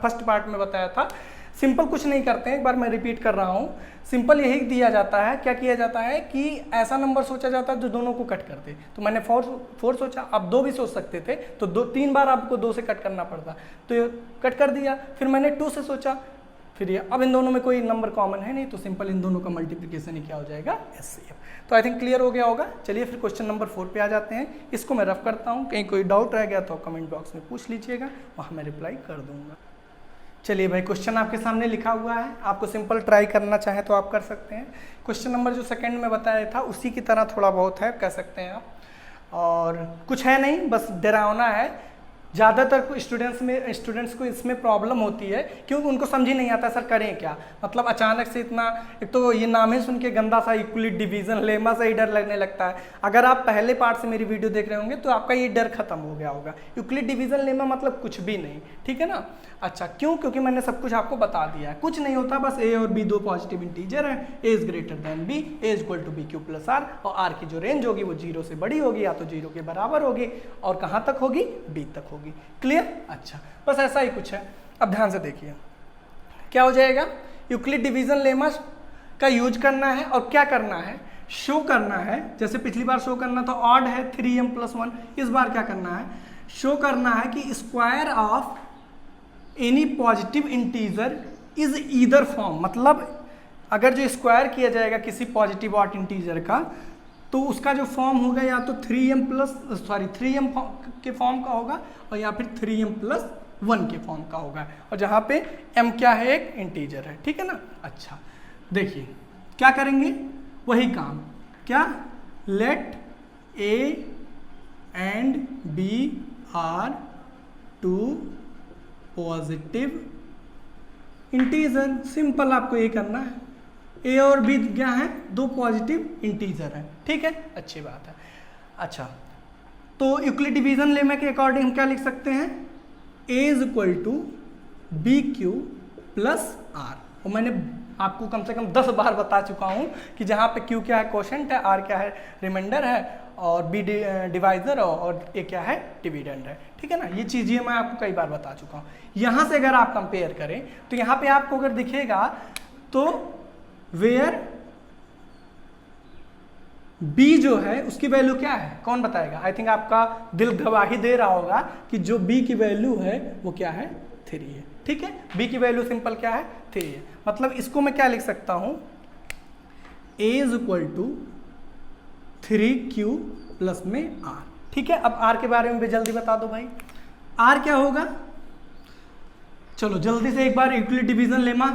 फर्स्ट पार्ट में बताया था सिंपल कुछ नहीं करते हैं, एक बार मैं रिपीट कर रहा हूँ। सिंपल यही दिया जाता है, क्या किया जाता है कि ऐसा नंबर सोचा जाता है जो दोनों को कट कर दे। तो मैंने 4 सोचा, आप 2 भी सोच सकते थे, तो 3 बार आपको 2 से कट करना पड़ता, तो ये कट कर दिया। फिर मैंने 2 से सोचा, फिर ये, अब इन दोनों में कोई नंबर कॉमन है नहीं, तो सिंपल इन दोनों का मल्टीप्लिकेशन ही क्या हो जाएगा HCF। तो आई थिंक क्लियर हो गया होगा। चलिए फिर क्वेश्चन नंबर 4 पे आ जाते हैं। इसको मैं रफ करता हूँ, कहीं कोई डाउट रह गया तो कमेंट बॉक्स में पूछ लीजिएगा, वहाँ मैं रिप्लाई कर दूंगा। चलिए भाई क्वेश्चन आपके सामने लिखा हुआ है, आपको सिंपल ट्राई करना चाहें तो आप कर सकते हैं। क्वेश्चन नंबर जो सेकंड में बताया था उसी की तरह थोड़ा बहुत है, कह सकते हैं आप, और कुछ है नहीं, बस डरावना है। ज़्यादातर स्टूडेंट्स को इसमें प्रॉब्लम होती है क्योंकि उनको समझ ही नहीं आता सर करें क्या। मतलब अचानक से इतना, एक तो ये नाम ही सुन के गंदा सा यूक्लिड डिवीजन लेमा से ही डर लगने लगता है। अगर आप पहले पार्ट से मेरी वीडियो देख रहे होंगे तो आपका ये डर खत्म हो गया होगा। यूक्लिड डिवीजन लेमा मतलब कुछ भी नहीं, ठीक है ना। अच्छा क्यों, क्योंकि मैंने सब कुछ आपको बता दिया है। कुछ नहीं होता, बस ए और बी 2 पॉजिटिव इंटीजर हैं, A is greater than B, A is equal to B Q plus R, और आर की जो रेंज होगी वो 0 से बड़ी होगी या तो 0 के बराबर होगी, और कहाँ तक होगी, बी तक होगी। क्लियर। अच्छा बस ऐसा ही कुछ है। अब ध्यान से देखिए क्या हो जाएगा, यूक्लिड डिवीजन लेमा का यूज करना है, और क्या करना है, शो करना है। जैसे पिछली बार शो करना था ऑड है 3m + 1, इस बार क्या करना है, शो करना है कि square of any positive integer is either form. मतलब अगर जो स्क्वायर किया जाएगा किसी पॉजिटिव ऑड इंटीजर का, तो उसका जो फॉर्म होगा या तो 3m के फॉर्म का होगा, और या फिर 3m + 1 के फॉर्म का होगा, और जहाँ पे m क्या है, एक इंटीजर है, ठीक है ना। अच्छा देखिए क्या करेंगे, वही काम, क्या, let a and b are 2 positive integer. Simple आपको ये करना है, ए और बी क्या है, 2 पॉजिटिव इंटीजर है, ठीक है, अच्छी बात है। अच्छा तो यूक्लिड डिवीजन लेमा के अकॉर्डिंग हम क्या लिख सकते हैं, A is equal to B Q plus R. और मैंने आपको कम से कम 10 बार बता चुका हूँ कि जहाँ पे क्यू क्या है, क्वोशेंट है, आर क्या है, रिमाइंडर है, और बी डिवाइजर, और ए क्या है, डिविडेंड है, ठीक है ना। ये चीज़ें मैं आपको कई बार बता चुका हूँ। यहाँ से अगर आप कंपेयर करें तो यहाँ पे आपको अगर दिखेगा तो वेयर बी जो है उसकी वैल्यू क्या है, कौन बताएगा? आई थिंक आपका दिल गवाही दे रहा होगा कि जो बी की वैल्यू है वो क्या है, 3 है। ठीक है, बी की वैल्यू सिंपल क्या है, 3 है। मतलब इसको मैं क्या लिख सकता हूं, a is equal to 3q plus में r। ठीक है, अब r के बारे में भी जल्दी बता दो भाई, r क्या होगा? चलो जल्दी से एक बार यूक्लिड डिवीजन लेमा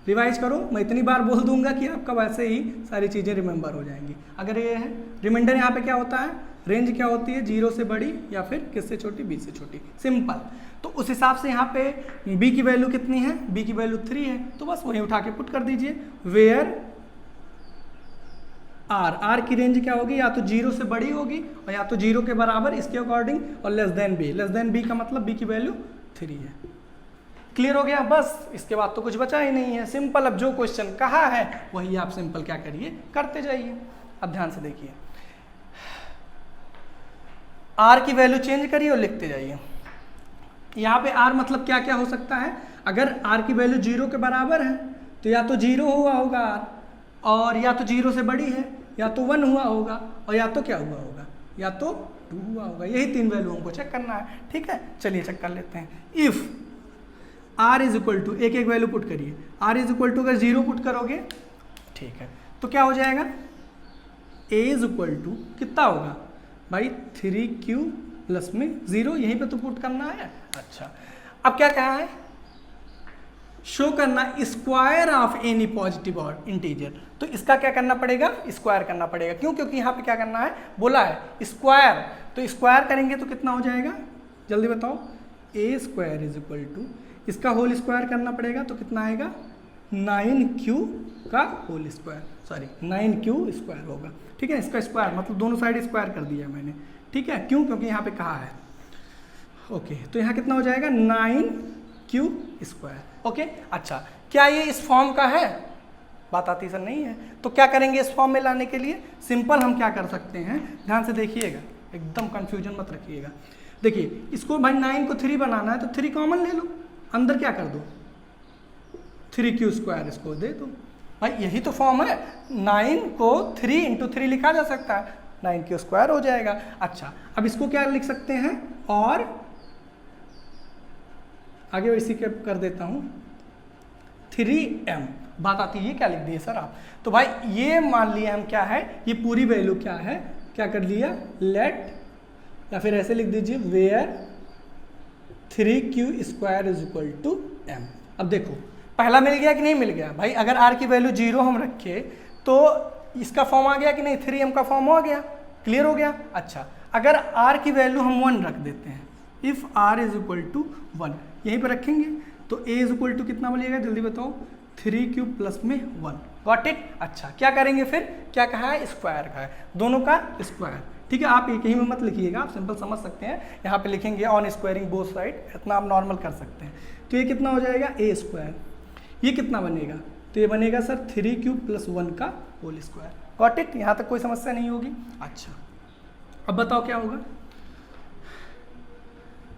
रिवाइज करो, मैं इतनी बार बोल दूंगा कि आपका वैसे ही सारी चीज़ें रिमेंबर हो जाएंगी। अगर ये है रिमाइंडर, यहाँ पे क्या होता है, रेंज क्या होती है, 0 से बड़ी या फिर किससे छोटी, b से छोटी, सिंपल। तो उस हिसाब से यहाँ पे b की वैल्यू कितनी है, b की वैल्यू 3 है, तो बस वही उठा के पुट कर दीजिए। वेयर r की रेंज क्या होगी, या तो 0 से बड़ी होगी और या तो 0 के बराबर इसके अकॉर्डिंग, और लेस देन b का मतलब b की वैल्यू 3 है। क्लियर हो गया? बस इसके बाद तो कुछ बचा ही नहीं है, सिंपल। अब जो क्वेश्चन कहा है वही आप सिंपल क्या करिए, करते जाइए। अब ध्यान से देखिए, r की वैल्यू चेंज करिए और लिखते जाइए। यहाँ पे r मतलब क्या क्या हो सकता है, अगर r की वैल्यू 0 के बराबर है तो या तो 0 हुआ होगा r, और या तो 0 से बड़ी है, या तो 1 हुआ होगा, और या तो क्या हुआ होगा, या तो 2 हुआ होगा। यही 3 वैल्यू हमको चेक करना है। ठीक है, चलिए चेक कर लेते हैं। If r is equal to, एक एक वैल्यू पुट करिए, r इज इक्वल टू अगर 0 पुट करोगे, ठीक है, तो क्या हो जाएगा, a इज इक्वल टू कितना होगा भाई, 3q प्लस में 0, यहीं पे तो पुट करना है। अच्छा, अब क्या कहा है, शो करना स्क्वायर ऑफ एनी पॉजिटिव और इंटीजर। तो इसका क्या करना पड़ेगा, स्क्वायर करना पड़ेगा। क्यों? क्योंकि यहाँ पे क्या करना है, बोला है स्क्वायर, तो स्क्वायर करेंगे तो कितना हो जाएगा, जल्दी बताओ। a square is equal to, इसका होल स्क्वायर करना पड़ेगा तो कितना आएगा, 9q का whole square, sorry 9q square होगा। ठीक है, इसका स्क्वायर मतलब दोनों साइड स्क्वायर कर दिया मैंने। ठीक है, क्यों? क्योंकि यहाँ पे कहा है। ओके, तो यहाँ कितना हो जाएगा, 9q स्क्वायर। ओके, अच्छा, क्या ये इस फॉर्म का है, बात आती सर नहीं है, तो क्या करेंगे इस फॉर्म में लाने के लिए, सिंपल हम क्या कर सकते हैं, ध्यान से देखिएगा, एकदम कंफ्यूजन मत रखिएगा। देखिए, इसको भाई 9 को 3 बनाना है तो 3 कॉमन ले लो, अंदर क्या कर दो, 3q स्क्वायर इसको दे दो। भाई यही तो फॉर्म है, 9 को 3 इंटू 3 लिखा जा सकता है, 9q स्क्वायर हो जाएगा। अच्छा, अब इसको क्या लिख सकते हैं, और आगे इसी के कर देता हूं 3m, बात आती है, ये क्या लिख दिए सर आप, तो भाई ये मान लिया हम क्या है, ये पूरी वैल्यू क्या है, क्या कर लिया, लेट, या फिर ऐसे लिख दीजिए, where 3q square is equal to m। अब देखो पहला मिल गया कि नहीं मिल गया भाई, अगर r की वैल्यू 0 हम रखे तो इसका फॉर्म आ गया कि नहीं, 3m का फॉर्म हो गया, क्लियर हो गया। अच्छा, अगर r की वैल्यू हम 1 रख देते हैं, if r is equal to 1, यहीं पर रखेंगे तो a इज इक्वल टू कितना बनेगा, जल्दी बताओ, 3q प्लस में 1, गॉट इट। अच्छा, क्या करेंगे फिर, क्या कहा है, स्क्वायर का है, दोनों का स्क्वायर। ठीक है, आप एक ही में मत लिखिएगा, आप सिंपल समझ सकते हैं, यहाँ पे लिखेंगे ऑन स्क्वायरिंग बोथ साइड, इतना आप नॉर्मल कर सकते हैं। तो ये कितना हो जाएगा, a स्क्वायर, ये कितना बनेगा, तो ये बनेगा सर 3q प्लस 1 का होल स्क्वायर, गॉट इट। यहाँ तक कोई समस्या नहीं होगी। अच्छा, अब बताओ क्या होगा,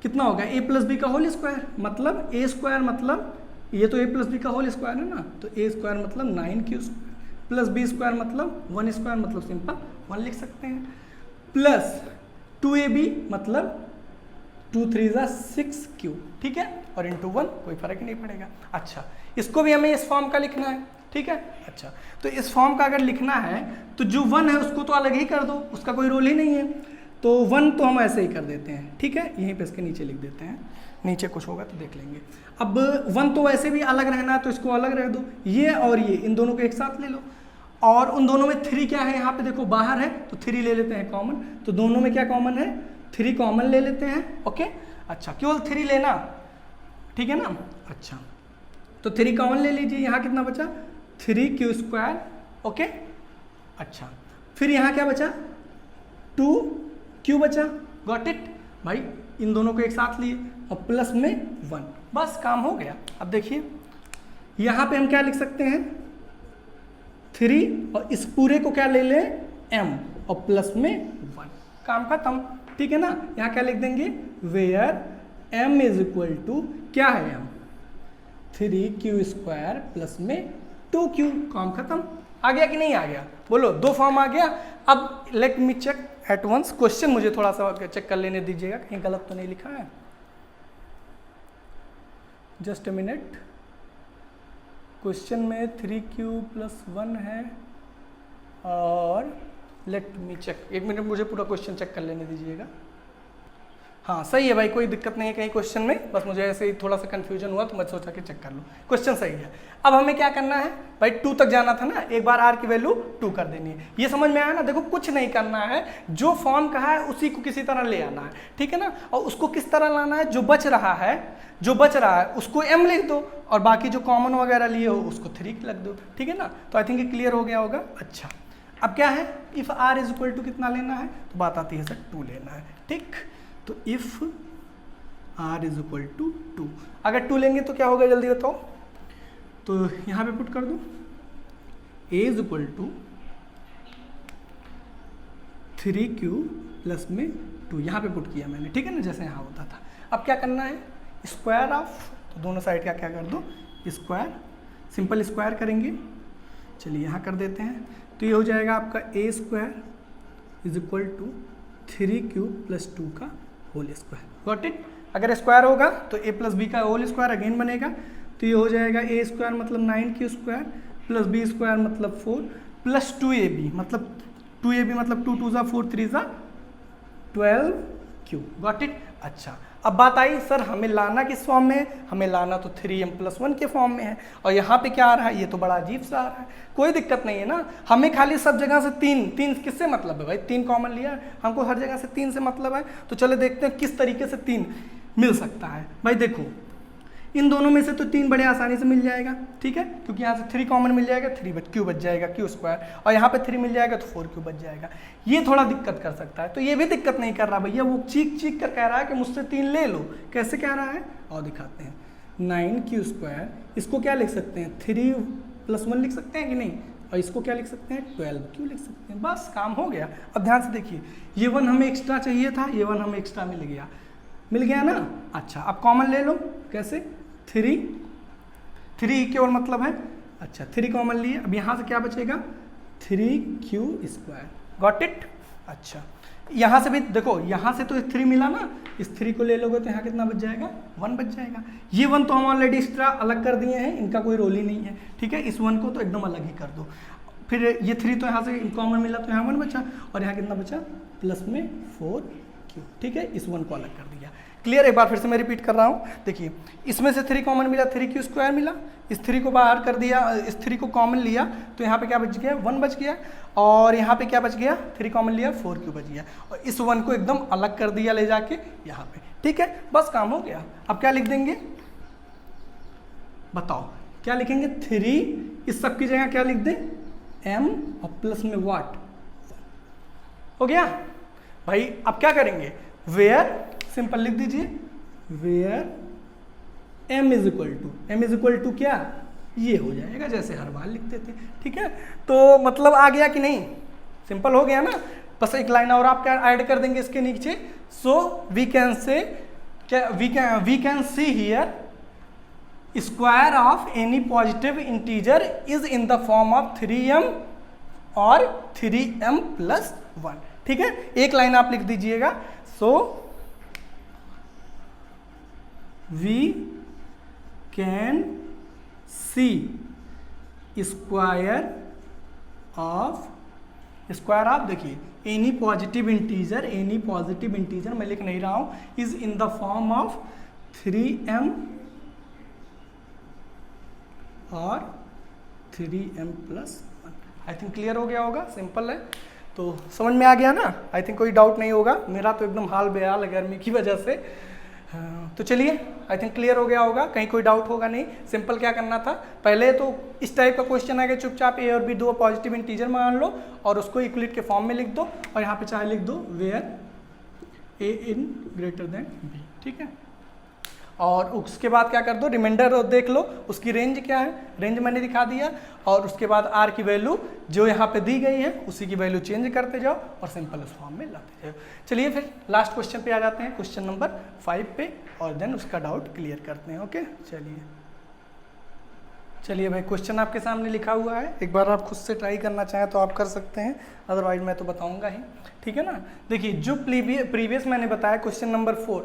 कितना होगा, a प्लस बी का होल स्क्वायर, मतलब a स्क्वायर, मतलब ये तो a प्लस बी का होल स्क्वायर है ना, तो a स्क्वायर मतलब 9q square plus b square मतलब 1 स्क्वायर, मतलब सिंपल 1 लिख सकते हैं, प्लस 2ab मतलब 2 3 जा 6q, ठीक है, और इंटू 1 कोई फर्क नहीं पड़ेगा। अच्छा, इसको भी हमें इस फॉर्म का लिखना है, ठीक है। अच्छा, तो इस फॉर्म का अगर लिखना है तो जो 1 है उसको तो अलग ही कर दो, उसका कोई रोल ही नहीं है, तो 1 तो हम ऐसे ही कर देते हैं, ठीक है, यहीं पे इसके नीचे लिख देते हैं, नीचे कुछ होगा तो देख लेंगे। अब 1 तो वैसे भी अलग रहना है तो इसको अलग रह दो, ये और ये इन दोनों को एक साथ ले लो, और उन दोनों में 3 क्या है, यहाँ पे देखो बाहर है तो 3 ले लेते हैं कॉमन, तो दोनों में क्या कॉमन है, 3 कॉमन ले लेते हैं। ओके, अच्छा, केवल 3 लेना, ठीक है ना। अच्छा, तो 3 कॉमन ले लीजिए, यहाँ कितना बचा, 3q स्क्वायर। ओके, अच्छा, फिर यहाँ क्या बचा, 2q बचा, गॉट इट। भाई इन दोनों को एक साथ लिए और प्लस में 1, बस काम हो गया। अब देखिए यहाँ पे हम क्या लिख सकते हैं, 3 और इस पूरे को क्या ले लें, m, और प्लस में 1, काम खत्म, ठीक है ना। यहाँ क्या लिख देंगे, where m is equal to क्या है, m 3q स्क्वायर प्लस में 2q, काम खत्म। आ गया कि नहीं आ गया? बोलो, दो फॉर्म आ गया। अब let me check at once question, मुझे थोड़ा सा चेक कर लेने दीजिएगा, कहीं गलत तो नहीं लिखा है। Just a minute. क्वेश्चन में 3q+1 है और लेट मी चेक, एक मिनट मुझे पूरा क्वेश्चन चेक कर लेने दीजिएगा। हाँ सही है भाई, कोई दिक्कत नहीं है कहीं क्वेश्चन में, बस मुझे ऐसे ही थोड़ा सा कंफ्यूजन हुआ तो मैं सोचा कि चेक कर लूँ। क्वेश्चन सही है। अब हमें क्या करना है भाई, 2 तक जाना था ना, एक बार r की वैल्यू 2 कर देनी है। ये समझ में आया ना? देखो कुछ नहीं करना है, जो फॉर्म कहा है उसी को किसी तरह ले आना है, ठीक है ना। और उसको किस तरह लाना है, जो बच रहा है उसको m लिख दो और बाकी जो कॉमन वगैरह लिए हो उसको 3 लग दो, ठीक है ना। तो आई थिंक ये क्लियर हो गया होगा। अच्छा, अब क्या है, if r is equal to कितना लेना है, तो बात आती है सर 2 लेना है, ठीक। तो if r is equal to 2, अगर 2 लेंगे तो क्या होगा जल्दी बताओ। तो यहाँ पे पुट कर दो a is equal to 3q+2, यहाँ पे पुट किया मैंने, ठीक है ना, जैसे यहाँ होता था। अब क्या करना है, स्क्वायर ऑफ, तो दोनों साइड का क्या कर दो, स्क्वायर, सिंपल स्क्वायर करेंगे। चलिए यहाँ कर देते हैं, तो ये हो जाएगा आपका a² is equal to 3q+2 का होल स्क्वायर। Got it. अगर स्क्वायर होगा तो a+b का होल स्क्वायर अगेन बनेगा, तो ये हो जाएगा a² मतलब 9q² प्लस b² मतलब 4 प्लस 2ab मतलब 2 2 ज़ा 4 3 ज़ा 12q। Got it. अच्छा, अब बात आई सर हमें लाना किस फॉर्म में है, हमें लाना तो 3m+1 के फॉर्म में है, और यहाँ पे क्या आ रहा है, ये तो बड़ा अजीब सा आ रहा है। कोई दिक्कत नहीं है ना, हमें खाली सब जगह से 3 किससे मतलब है भाई, 3 कॉमन लिया, हमको हर जगह से 3 से मतलब है। तो चले देखते हैं किस तरीके से 3 मिल सकता है। भाई देखो, इन दोनों में से तो 3 बड़े आसानी से मिल जाएगा, ठीक है, क्योंकि यहाँ से 3 कॉमन मिल जाएगा, 3 q बच जाएगा, q², और यहाँ पे 3 मिल जाएगा तो 4q बच जाएगा। ये थोड़ा दिक्कत कर सकता है, तो ये भी दिक्कत नहीं कर रहा भैया, वो चीख कर कह रहा है कि मुझसे 3 ले लो। कैसे कह रहा है, और दिखाते हैं। 9q², इसको क्या लिख सकते हैं, 3+1 लिख सकते हैं कि नहीं, और इसको क्या लिख सकते हैं, 12q लिख सकते हैं, बस काम हो गया। अब ध्यान से देखिए, ये 1 हमें एक्स्ट्रा चाहिए था, ये 1 हमें एक्स्ट्रा मिल गया ना। अच्छा, अब कॉमन ले लो, कैसे, 3 केवल मतलब है, अच्छा 3 कॉमन लिए, अब यहाँ से क्या बचेगा, 3q²। Got it. अच्छा, यहाँ से भी देखो, यहाँ से तो 3 मिला ना, इस 3 को ले लोगे तो यहाँ कितना बच जाएगा, 1 बच जाएगा। ये 1 तो हम ऑलरेडी एक्स्ट्रा अलग कर दिए हैं, इनका कोई रोल ही नहीं है, ठीक है। इस 1 को तो एकदम अलग ही कर दो। फिर ये 3 तो यहाँ से कॉमन मिला तो यहाँ 1 बचा, और यहाँ कितना बचा, प्लस में 4q, ठीक है। इस 1 को अलग कर दिया। क्लियर। एक बार फिर से मैं रिपीट कर रहा हूँ, देखिए इसमें से 3 कॉमन मिला, 3q² मिला, इस 3 को बाहर कर दिया, इस 3 को कॉमन लिया तो यहाँ पे क्या बच गया, 1 बच गया, और यहाँ पे क्या बच गया, 3 कॉमन लिया, 4q बच गया, और इस 1 को एकदम अलग कर दिया ले जाके यहाँ पे, ठीक है, बस काम हो गया। अब क्या लिख देंगे, बताओ क्या लिखेंगे, 3, इस सब की जगह क्या लिख दें, m, और प्लस में वाट, हो गया भाई। अब क्या करेंगे, वेयर, सिंपल लिख दीजिए, where m is equal to क्या, ये हो जाएगा जैसे हर बार लिखते थे, ठीक है। तो मतलब आ गया कि नहीं, सिंपल हो गया ना। बस एक लाइन और आप क्या ऐड कर देंगे इसके नीचे, so we can say, we can see here square of any positive integer is in the form of 3m और 3m+1, ठीक है। एक लाइन आप लिख दीजिएगा, सो we can see square of, देखिए एनी पॉजिटिव इंटीजर मैं लिख नहीं रहा हूं, is in the form of 3m और 3m+1। आई थिंक क्लियर हो गया होगा, सिंपल है, तो समझ में आ गया ना। आई थिंक कोई डाउट नहीं होगा, मेरा तो एकदम हाल बेहाल है गर्मी की वजह से। तो चलिए, आई थिंक क्लियर हो गया होगा, कहीं कोई डाउट होगा नहीं। सिंपल क्या करना था, पहले तो इस टाइप का क्वेश्चन आ गया, चुपचाप a और b दो पॉजिटिव इंटीजर मान लो और उसको इक्वलिट के फॉर्म में लिख दो, और यहाँ पे चाहे लिख दो where a in greater than b, ठीक है। और उसके बाद क्या कर दो, रिमाइंडर देख लो उसकी रेंज क्या है, रेंज मैंने दिखा दिया, और उसके बाद r की वैल्यू जो यहाँ पे दी गई है उसी की वैल्यू चेंज करते जाओ और सिंपल उस फॉर्म में लाते जाओ। चलिए फिर लास्ट क्वेश्चन पे आ जाते हैं, क्वेश्चन नंबर 5 पे, और देन उसका डाउट क्लियर करते हैं। ओके, चलिए चलिए भाई, क्वेश्चन आपके सामने लिखा हुआ है, एक बार आप खुद से ट्राई करना चाहें तो आप कर सकते हैं, अदरवाइज मैं तो बताऊंगा ही, ठीक है ना। देखिए जो प्रीवियस मैंने बताया क्वेश्चन नंबर 4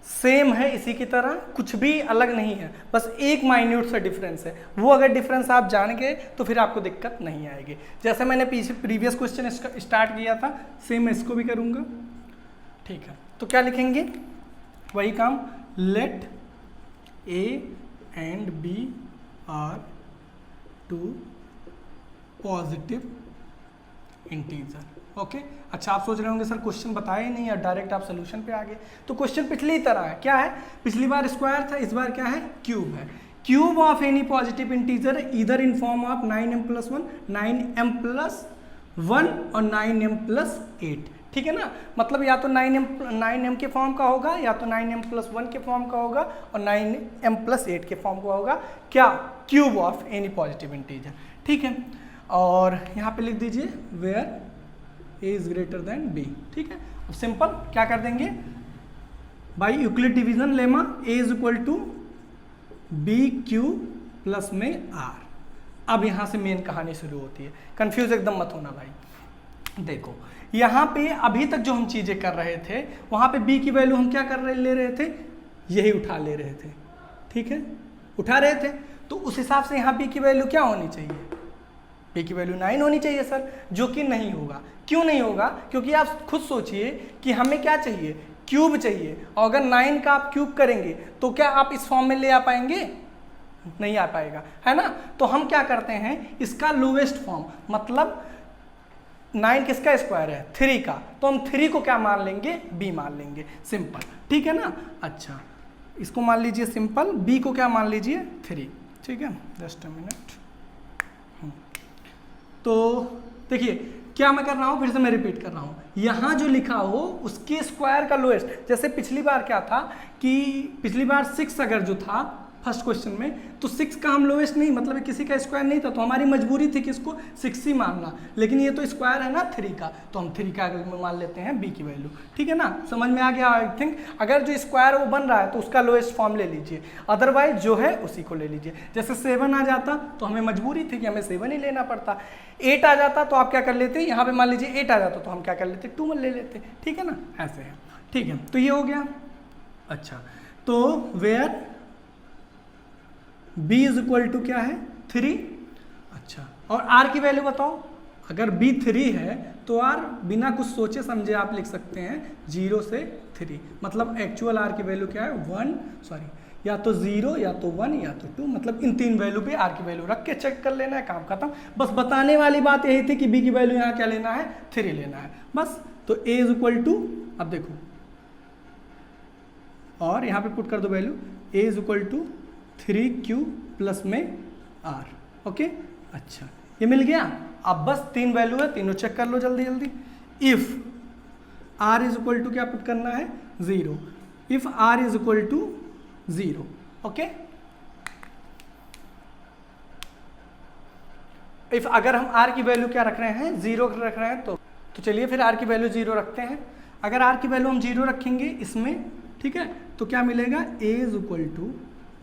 सेम है इसी की तरह, कुछ भी अलग नहीं है, बस एक माइन्यूट सा डिफरेंस है। वो अगर डिफरेंस आप जान गए तो फिर आपको दिक्कत नहीं आएगी। जैसे मैंने प्रीवियस क्वेश्चन स्टार्ट किया था, सेम मैं इसको भी करूँगा, ठीक है। तो क्या लिखेंगे, वही काम, let a and b are two positive integer, okay. अच्छा, आप सोच रहे होंगे सर क्वेश्चन बताया ही नहीं या डायरेक्ट आप सोल्यूशन पे आ गए। तो क्वेश्चन पिछली तरह है, क्या है, पिछली बार स्क्वायर था, इस बार क्या है, क्यूब है। Cube of any positive integer इधर इन फॉर्म ऑफ 9m+1, 9m+1 और 9m+8, ठीक है ना। मतलब या तो 9m के फॉर्म का होगा, या तो 9m+1 के फॉर्म का होगा, और 9m+8 के फॉर्म का होगा, क्या, cube of any positive integer, ठीक है। और यहाँ पे लिख दीजिए where a is greater than b, ठीक है। अब सिंपल क्या कर देंगे, by Euclid division lemma a is equal to BQ plus में r। अब यहाँ से मेन कहानी शुरू होती है, कंफ्यूज एकदम मत होना भाई। देखो यहाँ पे अभी तक जो हम चीजें कर रहे थे, वहां पे b की वैल्यू हम क्या कर रहे ले रहे थे, यही उठा ले रहे थे, ठीक है, उठा रहे थे। तो उस हिसाब से यहाँ b की वैल्यू क्या होनी चाहिए, p की वैल्यू 9 होनी चाहिए सर, जो कि नहीं होगा। क्यों नहीं होगा, क्योंकि आप खुद सोचिए कि हमें क्या चाहिए, क्यूब चाहिए, और अगर 9 का आप क्यूब करेंगे तो क्या आप इस फॉर्म में ले आ पाएंगे, नहीं आ पाएगा, है ना। तो हम क्या करते हैं, इसका लोवेस्ट फॉर्म, मतलब 9 किसका स्क्वायर है, 3 का, तो हम 3 को क्या मान लेंगे, b मान लेंगे, सिंपल, ठीक है ना। अच्छा, इसको मान लीजिए सिंपल, b को क्या मान लीजिए 3, ठीक है। Just a minute. तो देखिए क्या मैं कर रहा हूँ, फिर से मैं रिपीट कर रहा हूँ, यहाँ जो लिखा हो उसके स्क्वायर का लोएस्ट, जैसे पिछली बार क्या था कि पिछली बार 6 अगर जो था फर्स्ट क्वेश्चन में, तो 6 का हम लोएस्ट नहीं, मतलब किसी का स्क्वायर नहीं था, तो हमारी मजबूरी थी कि इसको 6 ही मानना। लेकिन ये तो स्क्वायर है ना 3 का, तो हम 3 का मान लेते हैं b की वैल्यू, ठीक है ना। समझ में आ गया आई थिंक। अगर जो स्क्वायर वो बन रहा है तो उसका लोएस्ट फॉर्म ले लीजिए, अदरवाइज जो है उसी को ले लीजिए। जैसे 7 आ जाता तो हमें मजबूरी थी कि हमें 7 ही लेना पड़ता, 8 आ जाता तो आप क्या कर लेते, यहाँ पे मान लीजिए 8 आ जाता तो हम क्या कर लेते, 2 ले लेते, ठीक है ना, ऐसे है, ठीक है। तो ये हो गया। अच्छा, तो where b is equal to क्या है 3। अच्छा, और r की वैल्यू बताओ, अगर b 3 है तो r बिना कुछ सोचे समझे आप लिख सकते हैं 0 से 3, मतलब एक्चुअल r की वैल्यू क्या है 1, या तो 0 या तो 1 या तो 2, मतलब इन 3 वैल्यू पे r की वैल्यू रख के चेक कर लेना है, काम खत्म। बस बताने वाली बात यही थी कि b की वैल्यू यहाँ क्या लेना है, 3 लेना है बस। तो a इज इक्वल टू, अब देखो, और यहाँ पे पुट कर दो value, a is equal to 3q plus में r, ओके। अच्छा, ये मिल गया। अब बस 3 वैल्यू है, तीनों चेक कर लो जल्दी जल्दी। If r is equal to क्या पुट करना है 0, if r is equal to 0, okay. If अगर हम r की वैल्यू क्या रख रहे हैं 0 रख रहे हैं, तो चलिए फिर r की वैल्यू 0 रखते हैं। अगर r की वैल्यू हम 0 रखेंगे इसमें, ठीक है, तो क्या मिलेगा, a is equal to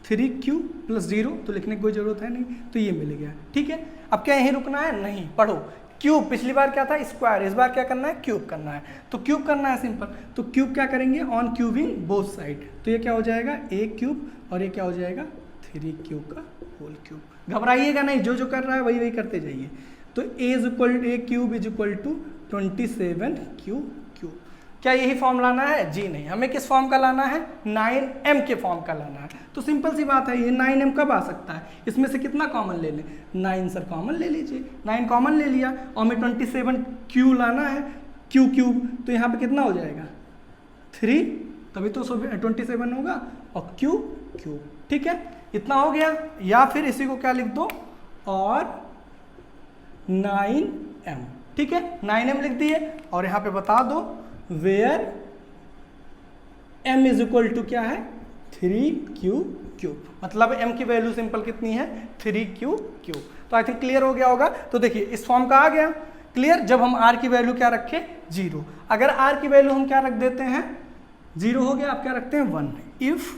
3q plus 0, तो लिखने की कोई जरूरत है नहीं, तो ये मिल गया, ठीक है। अब क्या यहीं रुकना है, नहीं, पढ़ो। क्यूब पिछली बार क्या था स्क्वायर, इस बार क्या करना है, क्यूब करना है। तो क्यूब करना है सिंपल, तो क्यूब क्या करेंगे, ऑन क्यूबिंग बोथ साइड, तो ये क्या हो जाएगा a क्यूब, और ये क्या हो जाएगा 3q का होल क्यूब। घबराइएगा नहीं, जो जो कर रहा है वही वही करते जाइए। तो a cube is equal to 27q cube. क्या यही फॉर्म लाना है, जी नहीं, हमें किस फॉर्म का लाना है, 9m के फॉर्म का लाना है। तो सिंपल सी बात है, ये 9m कब आ सकता है, इसमें से कितना कॉमन ले लें, 9 सर कॉमन ले लीजिए, 9 कॉमन ले लिया, और हमें 27q लाना है, q क्यूब, तो यहाँ पे कितना हो जाएगा 3, तभी तो 27 होगा, और q क्यूब, ठीक है, इतना हो गया। या फिर इसी को क्या लिख दो, और 9m, ठीक है, 9m लिख दिए, और यहाँ पे बता दो where m is equal to क्या है 3q क्यूब, मतलब m की वैल्यू सिंपल कितनी है 3q क्यूब। तो आई थिंक क्लियर हो गया होगा। तो देखिए इस फॉर्म का आ गया क्लियर, जब हम r की वैल्यू क्या रखे 0, अगर r की वैल्यू हम क्या रख देते हैं 0 हो गया, आप क्या रखते हैं 1, if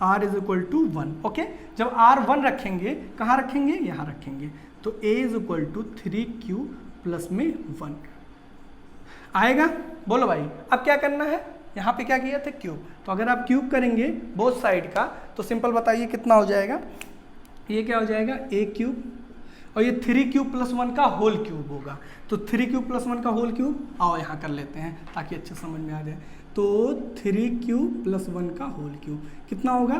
r is equal to 1। Okay, जब r 1 रखेंगे कहाँ रखेंगे, यहाँ रखेंगे, तो a is equal to 3q plus में 1 आएगा। बोलो भाई, अब क्या करना है, यहाँ पे क्या किया था, क्यूब। तो अगर आप क्यूब करेंगे बोथ साइड का तो सिंपल बताइए कितना हो जाएगा, ये क्या हो जाएगा, a क्यूब, और ये 3q प्लस 1 का होल क्यूब होगा। तो 3q प्लस 1 का होल क्यूब, आओ यहाँ कर लेते हैं ताकि अच्छे समझ में आ जाए। तो 3q प्लस 1 का होल क्यूब कितना होगा,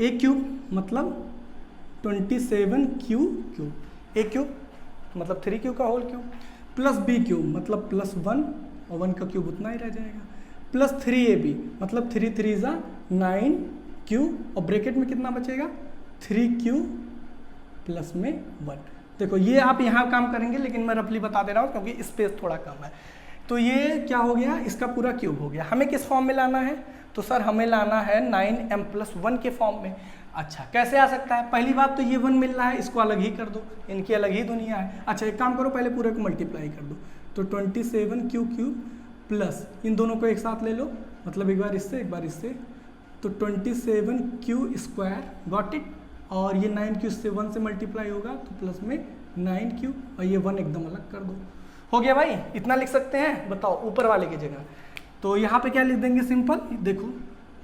a क्यूब मतलब 27q क्यूब, a क्यूब मतलब 3q का whole cube, plus b cube मतलब प्लस 1 और 1 का क्यूब उतना ही रह जाएगा, प्लस 3ab मतलब 3 3 ज़ा 9q, और ब्रैकेट में कितना बचेगा, 3q प्लस में 1। देखो ये आप यहाँ काम करेंगे, लेकिन मैं रफली बता दे रहा हूँ क्योंकि स्पेस थोड़ा कम है। तो ये क्या हो गया, इसका पूरा क्यूब हो गया। हमें किस फॉर्म में लाना है, तो सर हमें लाना है 9m प्लस 1 के फॉर्म में। अच्छा, कैसे आ सकता है, पहली बात तो ये 1 मिल रहा है, इसको अलग ही कर दो, इनकी अलग ही दुनिया है। अच्छा एक काम करो, पहले पूरे को मल्टीप्लाई कर दो, तो 27q क्यूब प्लस इन दोनों को एक साथ ले लो, मतलब एक बार इससे एक बार इससे, तो 27q स्क्वायर, गॉट इट, और ये 9q से 1 से मल्टीप्लाई होगा तो प्लस में 9q, और ये 1 एकदम अलग कर दो। हो गया भाई, इतना लिख सकते हैं, बताओ ऊपर वाले की जगह। तो यहाँ पे क्या लिख देंगे, सिंपल देखो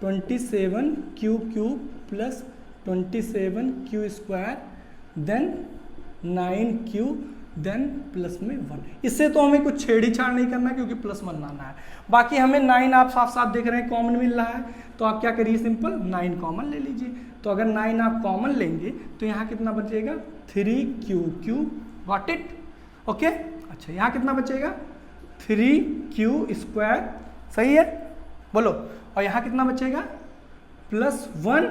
27q cube plus 27q square then 9q then plus में 1। इससे तो हमें कुछ छेड़ी छाड़ नहीं करना क्योंकि प्लस 1 लाना है। बाकी हमें 9 आप साफ साफ देख रहे हैं कॉमन मिल रहा है, तो आप क्या करिए, सिंपल 9 कॉमन ले लीजिए। तो अगर 9 आप कॉमन लेंगे तो यहाँ कितना बचेगा, 3q cube, got it, okay. अच्छा यहाँ कितना बचेगा, 3q स्क्वायर, सही है, बोलो, और यहाँ कितना बचेगा, प्लस 1,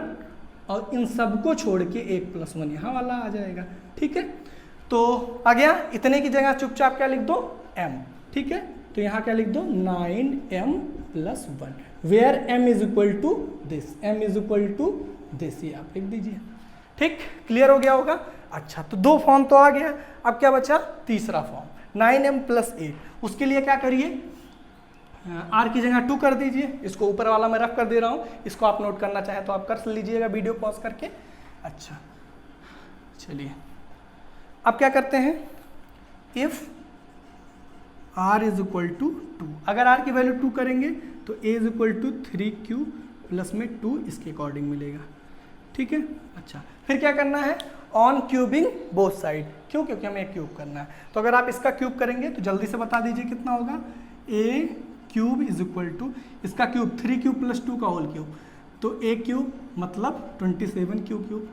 और इन सबको छोड़ के एक प्लस 1 यहाँ वाला आ जाएगा, ठीक है। तो आ गया, इतने की जगह चुपचाप क्या लिख दो, m, ठीक है। तो यहाँ क्या लिख दो, 9m plus 1, where m is equal to this, m is equal to this, ये आप लिख दीजिए, ठीक, क्लियर हो गया होगा। अच्छा तो 2 फॉर्म तो आ गया, अब क्या बचा, तीसरा फॉर्म 9m प्लस 8। उसके लिए क्या करिए, r की जगह 2 कर दीजिए, इसको ऊपर वाला मैं रफ कर दे रहा हूँ, इसको आप नोट करना चाहें तो आप कर लीजिएगा वीडियो पॉज करके। अच्छा चलिए अब क्या करते हैं, if r is equal to 2, अगर r की वैल्यू 2 करेंगे तो a is equal to 3q plus में 2 इसके अकॉर्डिंग मिलेगा, ठीक है। अच्छा फिर क्या करना है, ऑन क्यूबिंग बोथ साइड, क्यों, क्योंकि हमें क्यूब करना है। तो अगर आप इसका क्यूब करेंगे तो जल्दी से बता दीजिए कितना होगा, a cube is equal to, इसका क्यूब 3q प्लस 2 का होल क्यूब, तो a क्यूब मतलब 27q क्यूब,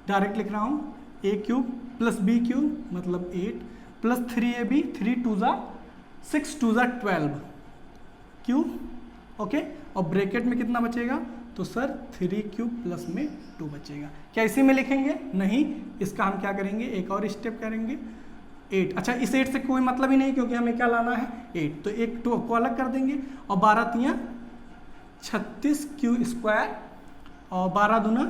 डायरेक्ट लिख रहा हूँ, a cube plus b cube मतलब 8 प्लस 3ab, 3 2 ज़ा 6 2 ज़ा 12 क्यूब, ओके, और ब्रैकेट में कितना बचेगा, तो सर 3q प्लस में 2 बचेगा। क्या इसी में लिखेंगे, नहीं, इसका हम क्या करेंगे, एक और स्टेप करेंगे, 8। अच्छा इस 8 से कोई मतलब ही नहीं क्योंकि हमें क्या लाना है, 8, तो एक 2 को अलग कर देंगे, और 12 तियाँ 36q स्क्वायर, और 12 दूना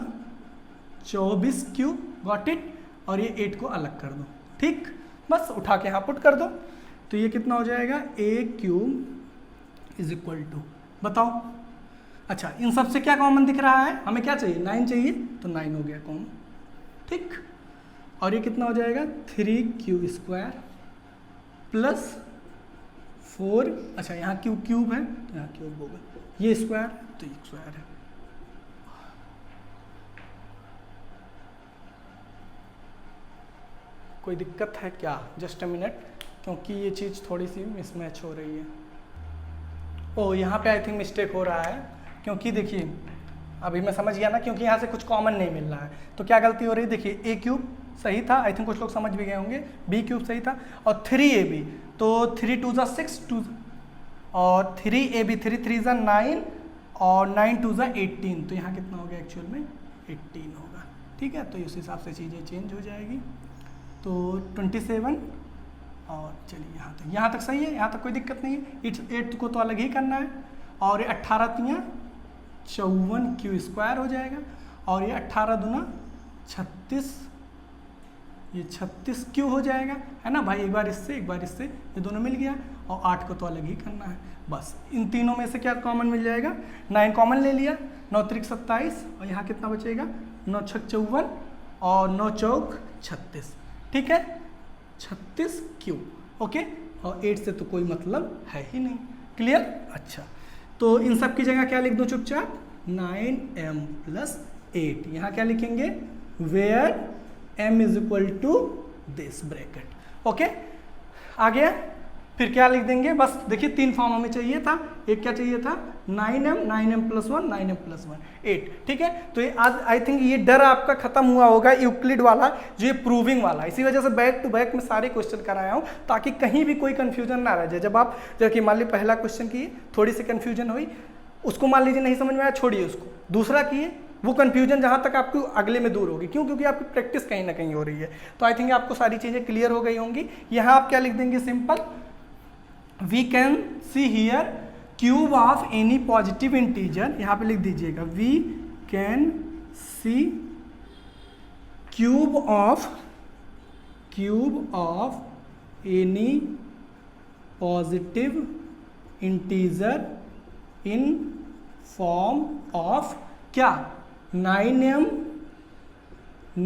24q, गॉट इट, और ये 8 को अलग कर दो, ठीक, बस उठा के यहाँ पुट कर दो। तो ये कितना हो जाएगा, a cube is equal to, बताओ। अच्छा इन सब से क्या कॉमन दिख रहा है, हमें क्या चाहिए, 9 चाहिए, तो 9 हो गया कॉमन, ठीक, और ये कितना हो जाएगा, 3q स्क्वायर प्लस 4, अच्छा यहाँ क्यूब है तो यहाँ क्यूब होगा, ये स्क्वायर तो ये स्क्वायर है। कोई दिक्कत है क्या, जस्ट अ मिनट, क्योंकि ये चीज़ थोड़ी सी मिसमैच हो रही है। ओ यहाँ पे आई थिंक मिस्टेक हो रहा है, क्योंकि देखिए अभी मैं समझ गया ना, क्योंकि यहाँ से कुछ कॉमन नहीं मिल रहा है, तो क्या गलती हो रही है, देखिए a क्यूब सही था, आई थिंक कुछ लोग समझ भी गए होंगे, b क्यूब सही था, और 3ab, तो 3 2 ज़ा 6 2, और 3ab 3 3 ज़ा 9, और 9 2 ज़ा 18, तो यहाँ कितना हो गया, एक्चुअल में 18 होगा, ठीक है। तो इस हिसाब से चीज़ें चेंज हो जाएगी, तो 27, और चलिए यहाँ तक सही है, यहाँ तक कोई दिक्कत नहीं है। 8 को तो अलग ही करना है, और ये 18 तियाँ 54q स्क्वायर हो जाएगा, और ये 18 दूना 36, ये 36q हो जाएगा, है ना भाई, एक बार इससे एक बार इससे, ये दोनों मिल गया, और 8 को तो अलग ही करना है। बस इन तीनों में से क्या कॉमन मिल जाएगा, 9 कॉमन ले लिया, 9 त्रिक 27 और यहाँ कितना बचेगा 9 छक 54 और 9 चौक 36, ठीक है 36 क्यू, ओके। और 8 से तो कोई मतलब है ही नहीं, क्लियर। अच्छा तो इन सब की जगह क्या लिख दो चुपचाप 9m + 8, यहाँ क्या लिखेंगे where m = this bracket, okay. आ गया, फिर क्या लिख देंगे, बस देखिए 3 फॉर्म हमें चाहिए था, एक क्या चाहिए था 9m, 9m + 1, 9m + 1 8, ठीक है। तो ये आज आई थिंक ये डर आपका खत्म हुआ होगा यूक्लिड वाला, जो ये प्रूविंग वाला, इसी वजह से बैक टू बैक में सारे क्वेश्चन कराया हूँ ताकि कहीं भी कोई कंफ्यूजन ना रह जाए। जब आप जबकि मान ली पहला क्वेश्चन किए थोड़ी सी कंफ्यूजन हुई, उसको मान लीजिए नहीं समझ में आया, छोड़िए उसको, दूसरा किए वो कंफ्यूजन जहाँ तक आपको अगले में दूर होगी, क्यों, क्योंकि आपकी प्रैक्टिस कहीं ना कहीं हो रही है। तो आई थिंक आपको सारी चीज़ें क्लियर हो गई होंगी। यहाँ आप क्या लिख देंगे simple, we can see here cube of any positive integer, यहाँ पे लिख दीजिएगा we can see cube of any positive integer in form of क्या 9m +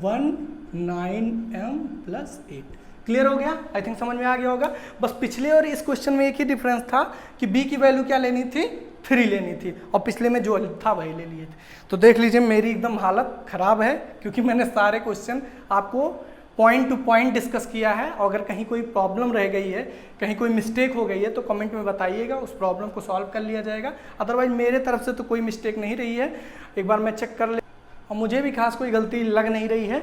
1 9m + 8, क्लियर हो गया, आई थिंक समझ में आ गया होगा। बस पिछले और इस क्वेश्चन में एक ही डिफरेंस था कि b की वैल्यू क्या लेनी थी 3 लेनी थी, और पिछले में जो था वही ले लिए थे। तो देख लीजिए मेरी एकदम हालत खराब है, क्योंकि मैंने सारे क्वेश्चन आपको पॉइंट टू पॉइंट डिस्कस किया है। और अगर कहीं कोई प्रॉब्लम रह गई है, कहीं कोई मिस्टेक हो गई है, तो कमेंट में बताइएगा, उस प्रॉब्लम को सॉल्व कर लिया जाएगा। अदरवाइज मेरे तरफ से तो कोई मिस्टेक नहीं रही है, एक बार मैं चेक कर ले, और मुझे भी खास कोई गलती लग नहीं रही है।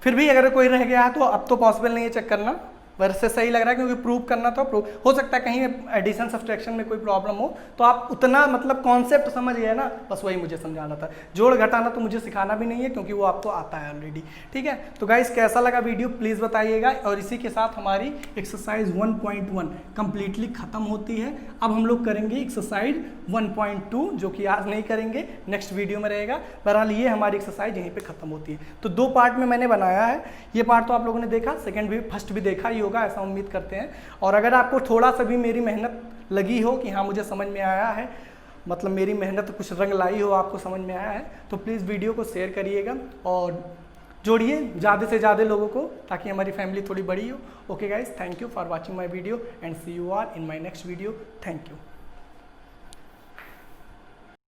फिर भी अगर कोई रह गया है तो अब तो पॉसिबल नहीं है चेक करना, वैसे सही लग रहा है क्योंकि प्रूव करना था। प्रूव हो सकता है कहीं एडिशन सब्सट्रैक्शन में कोई प्रॉब्लम हो, तो आप उतना मतलब कॉन्सेप्ट समझ गए ना, बस वही मुझे समझाना था। जोड़ घटाना तो मुझे सिखाना भी नहीं है, क्योंकि वो आपको आता है ऑलरेडी, ठीक है। तो गाइस कैसा लगा वीडियो प्लीज़ बताइएगा, और इसी के साथ हमारी एक्सरसाइज 1.1 कंप्लीटली खत्म होती है। अब हम लोग करेंगे एक्सरसाइज 1.2, जो कि आज नहीं करेंगे, नेक्स्ट वीडियो में रहेगा। बहरहाल ये हमारी एक्सरसाइज यहीं पे खत्म होती है। तो 2 पार्ट में मैंने बनाया है, ये पार्ट तो आप लोगों ने देखा, सेकंड भी फर्स्ट भी देखा ही होगा, ऐसा उम्मीद करते हैं। और अगर आपको थोड़ा सा भी मेरी मेहनत लगी हो कि हाँ मुझे समझ में आया है, मतलब मेरी मेहनत कुछ रंग लाई हो, आपको समझ में आया है, तो प्लीज़ वीडियो को शेयर करिएगा और जोड़िए ज़्यादा से ज़्यादा लोगों को, ताकि हमारी फैमिली थोड़ी बड़ी हो। Okay guys, thank you for watching my video and see you are in my next video. Thank you.